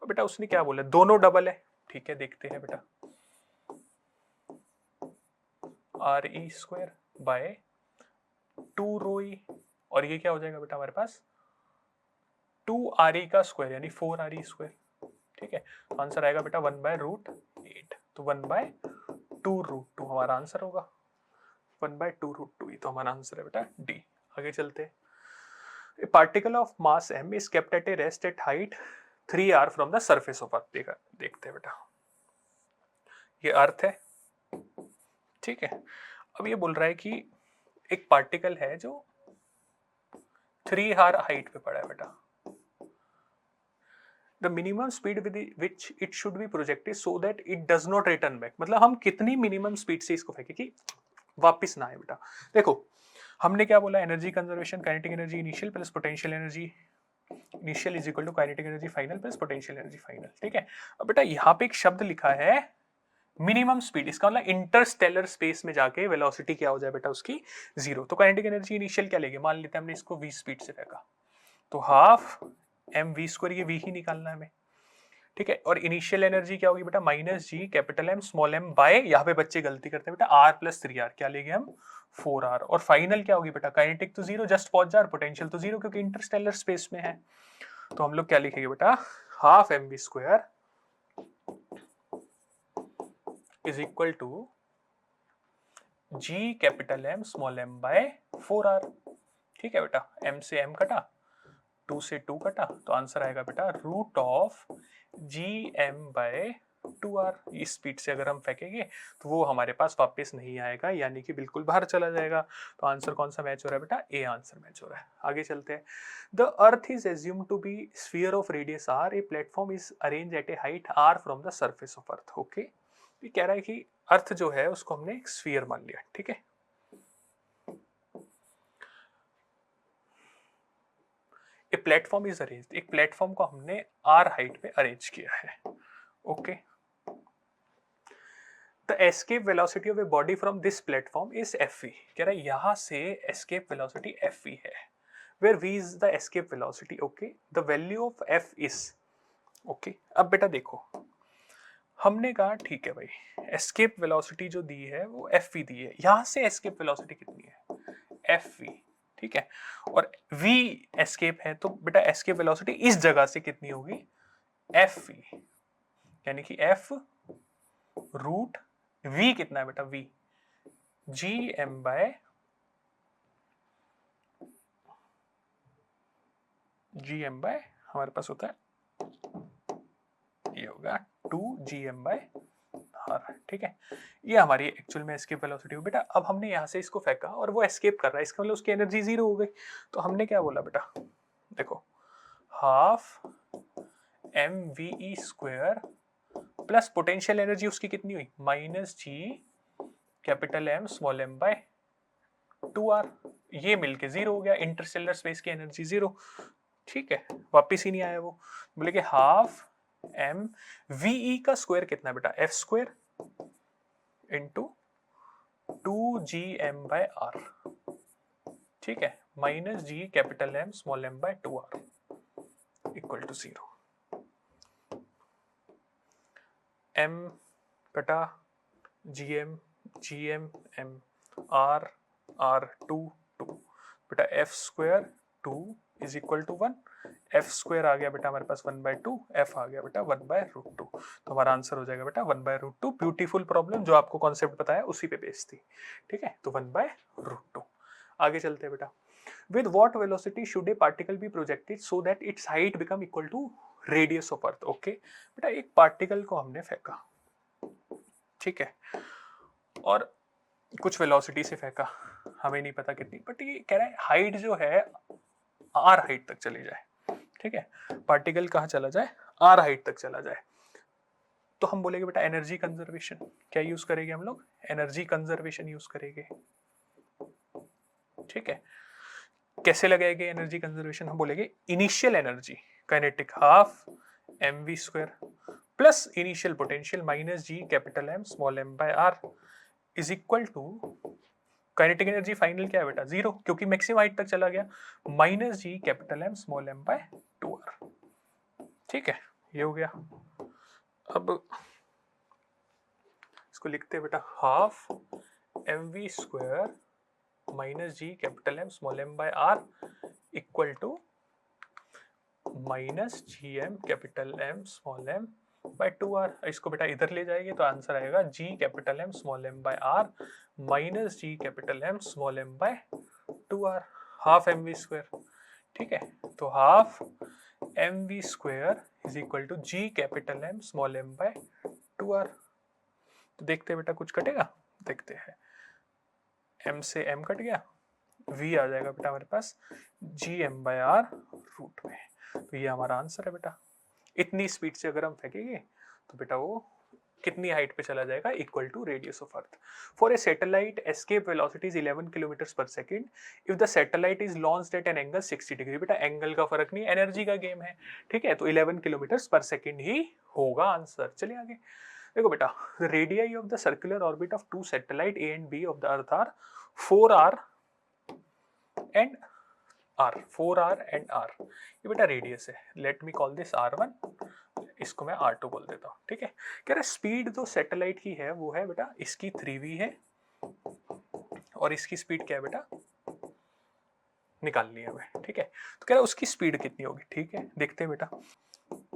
बेटा उसने क्या बोला, दोनों double है। ठीक है, देखते हैं बेटा, आर ई स्क्वायर बाय 2 रो ई, और ये क्या हो जाएगा बेटा हमारे पास 2re का स्क्वायर यानी 4re स्क्वायर। ठीक है, आंसर आएगा बेटा 1/√8, तो 1/2√2 हमारा आंसर होगा, 1/2√2, ये तो हमारा आंसर है बेटा डी। आगे चलते हैं। A particle of mass m is kept at a rest at height 3r from the surface of earth। देखते हैं बेटा, ये अर्थ है, ठीक है। अब ये बोल रहा है कि एक पार्टिकल है जो 3r हाइट पे पड़ा है बेटा। The minimum speed with which it should be projected so that it does not return back। मतलब हम कितनी मिनिमम स्पीड से इसको फेंके कि वापस ना आए बेटा। देखो हमने क्या बोला, energy conservation, kinetic energy initial plus potential energy initial is equal to kinetic energy final plus potential energy final, ठीक है। अब बेटा यहाँ पे एक शब्द लिखा है मिनिमम स्पीड, इसका मतलब इंटरस्टेलर स्पेस में जाके वेलोसिटी क्या हो जाए बेटा उसकी 0। तो काइनेटिक एनर्जी इनिशियल क्या लेंगे, मान लेते हैं हमने इसको v स्पीड से फेंका, तो हाफ mv², ये v ही निकालना है हमें, ठीक है। और इनिशियल एनर्जी क्या होगी बेटा, -g capital M small m by, यहाँ पे बच्चे गलती करते हैं बेटा, r + 3r, क्या लेंगे हम 4r। और फाइनल क्या होगी बेटा, काइनेटिक तो 0 जस्ट पहुंच जा, पोटेंशियल तो 0 क्योंकि इंटरस्टेलर स्पेस में है। तो हम लोग क्या लिखेंगे बेटा, half mv² is equal to g capital M small m by 4r, ठीक है बेटा। m से m कटा, 2 से 2 कटा, तो आंसर आएगा बेटा √gm/2r। इस स्पीड से अगर हम फेंकेंगे तो वो हमारे पास वापस नहीं आएगा, यानी कि बिल्कुल बाहर चला जाएगा। तो आंसर कौन सा मैच हो रहा है बेटा, ए आंसर मैच हो रहा है। आगे चलते हैं। The earth is assumed to be sphere of radius r, a platform is arrange at a height r from the surface of earth. Okay, ये कह रहा है कि अर्थ जो है उसको हमने एक स्फीयर मान लिया, ठीक है। ए प्लेटफॉर्म इज अरेंज्ड, एक प्लेटफॉर्म को हमने r हाइट पे अरेंज किया है, okay. The escape velocity of a body from this platform is F, कह रहा है यहां से एस्केप वेलोसिटी एफ है, where v is the escape velocity, okay. The value of f is, okay. अब बेटा देखो, हमने कहा ठीक है भाई, एस्केप वेलोसिटी जो दी है वो एफ दी है, यहां से एस्केप वेलोसिटी कितनी है, एफ वी, ठीक है। और v एस्केप है, तो बेटा एस्केप वेलोसिटी इस जगह से कितनी होगी, एफ वी, यानी कि f रूट v कितना है बेटा, v gm/, हमारे पास होता है, ये होगा 2gm/r, ठीक है। ये हमारी एक्चुअल में एस्केप वेलोसिटी हो बेटा। अब हमने यहाँ से इसको फेंका और वो एस्केप कर रहा है, इसका मतलब उसकी एनर्जी 0 हो गई। तो हमने क्या बोला बेटा, देखो half mve² plus potential energy उसकी कितनी हुई, -g capital M small m/2r, ये मिलके 0 हो गया, इंटरस्टेलर स्पेस की एनर्जी 0, ठीक है। वापिस ही नहीं आया वो, बोले कि हाफ m ve का स्क्वायर कितना है बेटा, f² इंटू 2gm/r, ठीक है, -g capital M small m/2r equal to 0। m बटा gm m r 2 बेटा f² 2 is equal to 1, f² आ गया बेटा हमारे पास 1/2, f आ गया बेटा 1/√2। तो हमारा आंसर हो जाएगा बेटा 1/√2। ब्यूटीफुल प्रॉब्लम, जो आपको कॉन्सेप्ट बताया उसी पे बेस्ड थी, ठीक है। तो 1/√2। आगे चलते हैं बेटा। With what velocity should a particle be projected so that its height become equal to radius of earth, okay. बेटा एक पार्टिकल को हमने फेंका, ठीक है, और कुछ वेलोसिटी से फेंका, हमें नहीं पता कितनी, बट ये कह रहा है हाइट जो है r हाइट तक चली जाए, ठीक है। पार्टिकल कहाँ चला जाए, r हाइट तक चला जाए। तो हम बोलेंगे बेटा एनर्जी कंजर्वेशन, क्या यूज करेंगे हम लोग, एनर्जी कंजर्वेशन यूज करेंगे, ठीक है। कैसे लगाएंगे एनर्जी कंजर्वेशन, हम बोलेंगे initial energy kinetic half mv² plus initial potential -g capital M small m/r is equal to kinetic energy final क्या है बेटा 0, क्योंकि मैक्सिमम हाइट तक चला गया, -g capital M small m/2r, ठीक है। ये हो गया। अब इसको लिखते हैं बेटा, half mv² -g capital M small m/r equal to -gm capital M small m/2r। इसको बेटा इधर ले जाएंगे तो आंसर आएगा g capital M small m/r minus G capital M small M by 2r, half M we square. ठीक है, तो half M we square is equal to G capital M small M by 2r। तो देखते हैं बेटा कुछ कटेगा, देखते हैं। m से m कट गया, v आ जाएगा बेटा हमारे पास G M by R root में। तो ये हमारा आंसर है बेटा। इतनी स्पीड से अगर हम फेंकेंगे तो बेटा वो कितनी हाइट पे चला जाएगा, equal to radius of earth. For a satellite escape velocity is 11 kilometre पर second if the satellite is launched at an angle 60 degree. बेटा एंगल का फर्क नहीं, एनर्जी का गेम है। ठीक है, तो 11 किलोमीटर पर सेकंड ही होगा आंसर। चलिए आगे देखो बेटा, the radii of the circular orbit of two satellite A and B of the Earth are 4r and r, 4r and r। ये बेटा रेडियस है। Let me call this r1, इसको मैं r2 बोल देता हूँ। ठीक है, कह रहा स्पीड जो सैटेलाइट की है वो है बेटा इसकी 3v है, और इसकी स्पीड क्या है बेटा, निकालनी है हमें। ठीक है, तो कह रहा उसकी स्पीड कितनी होगी। ठीक है, देखते हैं बेटा।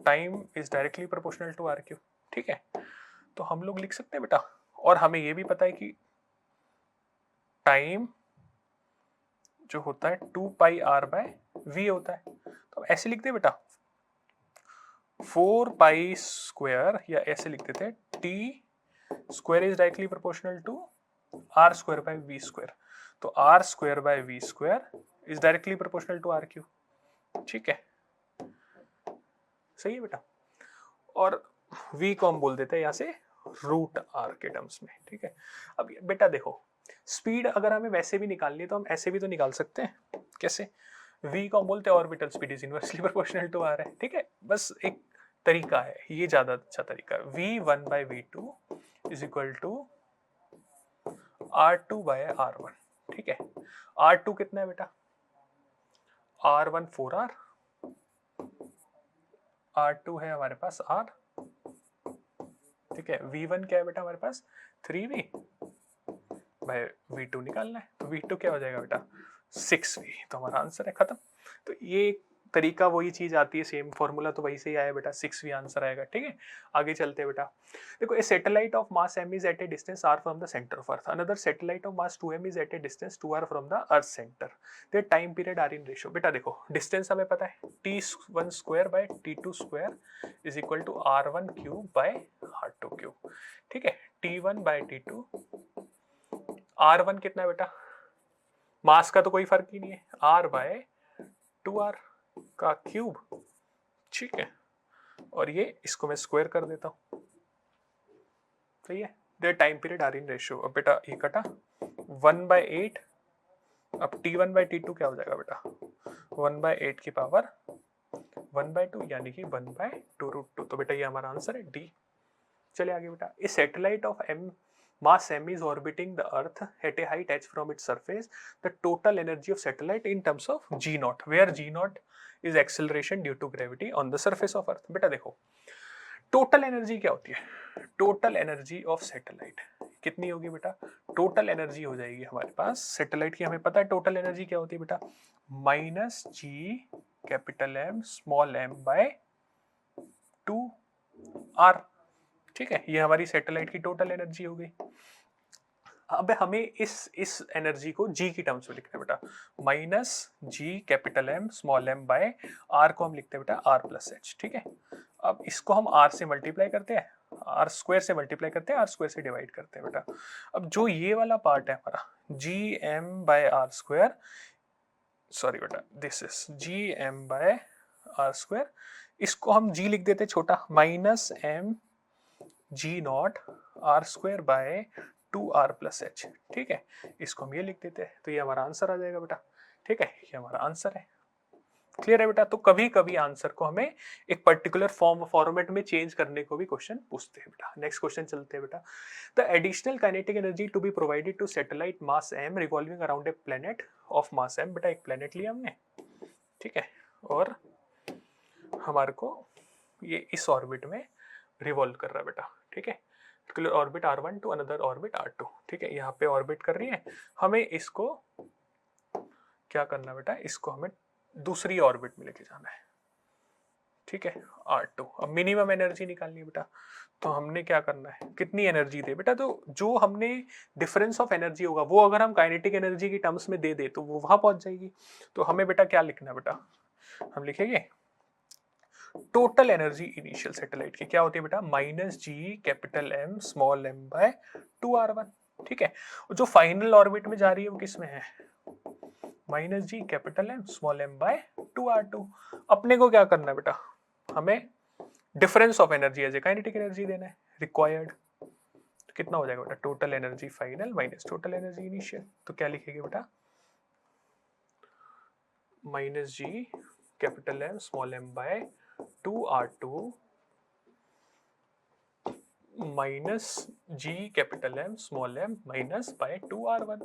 Time is directly proportional to r cube. ठीक है, तो हम लोग लिख सकते हैं बेटा, और हमें यह भी पता है कि टाइम जो होता है 2 पाई आर बाय वी होता है। तो ऐसे लिखते हैं बेटा 4 पाई स्क्वायर, या ऐसे लिख देते हैं T square is directly proportional to R square by V square. तो R square by V square is directly proportional to R cube. ठीक है, सही है बेटा। और v को हम बोल देते हैं यहां से रूट आर के टर्म्स में। ठीक है, अब बेटा देखो स्पीड अगर हमें वैसे भी निकालनी है तो हम ऐसे भी तो निकाल सकते हैं। कैसे, v को हम बोलते हैं orbital speed is inversely proportional to r है। ठीक है, बस एक तरीका है, ये ज्यादा अच्छा तरीका है। v1 by v2 is equal to r2 by r1। ठीक है, r2 कितना है बेटा, r1 4r, r2 है हमारे पास r। ठीक है, v1 क्या है बेटा हमारे पास 3v भाई v2 निकालना है, तो v2 क्या हो जाएगा बेटा 6v। तो हमारा आंसर है, खत्म। तो ये तरीका वही चीज आती है, सेम फॉर्मूला तो वही से ही आया बेटा, 6v आंसर आएगा। ठीक है, आगे चलते हैं बेटा। देखो a satellite of mass m is at a distance r from the centre of earth, another satellite of mass 2m is at a distance 2r from the earth centre, their time period are in ratio. बेटा देखो distance हमें पता है t1 square by t2 square is equal to r1 cube by r2 cube. ठीक है, t1 bye t2, r1 कितना है बेटा, मास का तो कोई फर्क ही नहीं है, r बाय 2r का क्यूब। ठीक है, और ये इसको मैं स्क्वायर कर देता हूं। सही है, their time period are in ratio. अब बेटा ये कटा 1/8, अब t1 बाय t2 क्या हो जाएगा बेटा 1/8 की पावर 1/2 यानी कि 1/2√2। तो बेटा ये हमारा आंसर है डी। चलिए आगे बेटा, a satellite of m mass m is orbiting the earth at a height h from its surface, the total energy of satellite in terms of g naught, where g naught is acceleration due to gravity on the surface of earth। बेटा देखो total energy क्या होती है, total energy of satellite कितनी होगी बेटा, total energy हो जाएगी हमारे पास सैटेलाइट की, हमें पता है टोटल एनर्जी क्या होती है बेटा, minus G capital M small M by 2r। ठीक है, ये हमारी सैटेलाइट की टोटल एनर्जी हो गई। अब हमें इस एनर्जी को जी की टर्म्स में लिखते हैं बेटा, minus G capital M small M by R को हम लिखते हैं बेटा आर प्लस एच। ठीक है, अब इसको हम आर से मल्टीप्लाई करते हैं, आर स्क्वायर से मल्टीप्लाई करते हैं, आर स्क्वायर से डिवाइड करते हैं बेटा। अब जो ये वाला पार्ट है हमारा G M by are square, sorry बेटा this is G M by are square, इसको हम जी लिख देते छोटा, minus M G naught R square by 2r plus H. ठीक है, इसको हम ये लिख देते हैं, तो ये हमारा आंसर आ जाएगा बेटा। ठीक है, ये हमारा आंसर है। क्लियर है बेटा। तो कभी कभी आंसर को हमें एक पर्टिकुलर फॉर्मेट में चेंज करने को भी क्वेश्चन पूछते हैं बेटा। नेक्स्ट क्वेश्चन चलते हैं बेटा। The additional kinetic energy to be provided to satellite mass m revolving around a planet of mass m। बेटा एक प्लेनेट लिया हमने, ठीक है, और हमारे को ये इस ऑर्बिट में रिवॉल्व कर रहा है बेटा। ठीक है, particular orbit r1 to another orbit r2। ठीक है, यहाँ पे ऑर्बिट कर रही है, हमें इसको क्या करना बेटा, इसको हमें दूसरी ऑर्बिट में लेके जाना है। ठीक है, R2। अब मिनिमम एनर्जी निकालनी है बेटा, तो हमने क्या करना है, कितनी एनर्जी दे बेटा, तो जो हमने डिफरेंस ऑफ एनर्जी होगा वो अगर हम काइनेटिक एनर्जी की टर्म्स में दे दे तो वो वहां पहुंच जाएगी। तो हमें बेटा क्या लिखना है बेटा, हम लिखेंगे टोटल एनर्जी इनिशियल सैटेलाइट की क्या होती है बेटा, minus G capital M small M by 2r1। ठीक है, जो फाइनल ऑर्बिट में जा रही है वो किस में है, minus G capital M small M by 2r2। अपने को क्या करना है बेटा, हमें difference of energy as a kinetic energy देना है रिक्वायर्ड। तो कितना हो जाएगा बेटा, total energy final minus total energy initial. तो क्या लिखेंगे बेटा, minus G capital M small M by 2r2 minus G capital M small m minus by 2r1।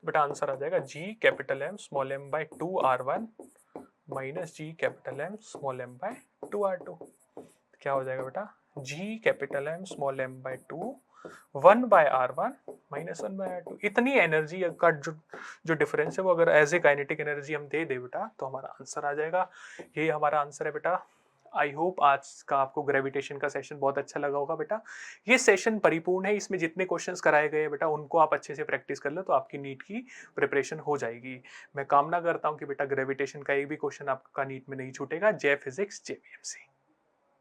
बेटा आंसर आ जाएगा G capital M small M by 2r1 minus G capital M small M by 2r2। क्या हो जाएगा बेटा, जी capital M small M by 2 1 बाय r1 minus 1 by r2। इतनी energy का जो डिफरेंस है वो अगर एज ए काइनेटिक एनर्जी हम दे बेटा तो हमारा आंसर आ जाएगा। ये हमारा आंसर है बेटा। आई होप आज का आपको ग्रेविटेशन का सेशन बहुत अच्छा लगा होगा बेटा। ये सेशन परिपूर्ण है, इसमें जितने क्वेश्चंस कराए गए बेटा उनको आप अच्छे से प्रैक्टिस कर लो तो आपकी नीट की प्रिपरेशन हो जाएगी। मैं कामना करता हूं कि बेटा ग्रेविटेशन का एक भी क्वेश्चन आपका नीट में नहीं छूटेगा। जय फिजिक्स जय बीएमसी।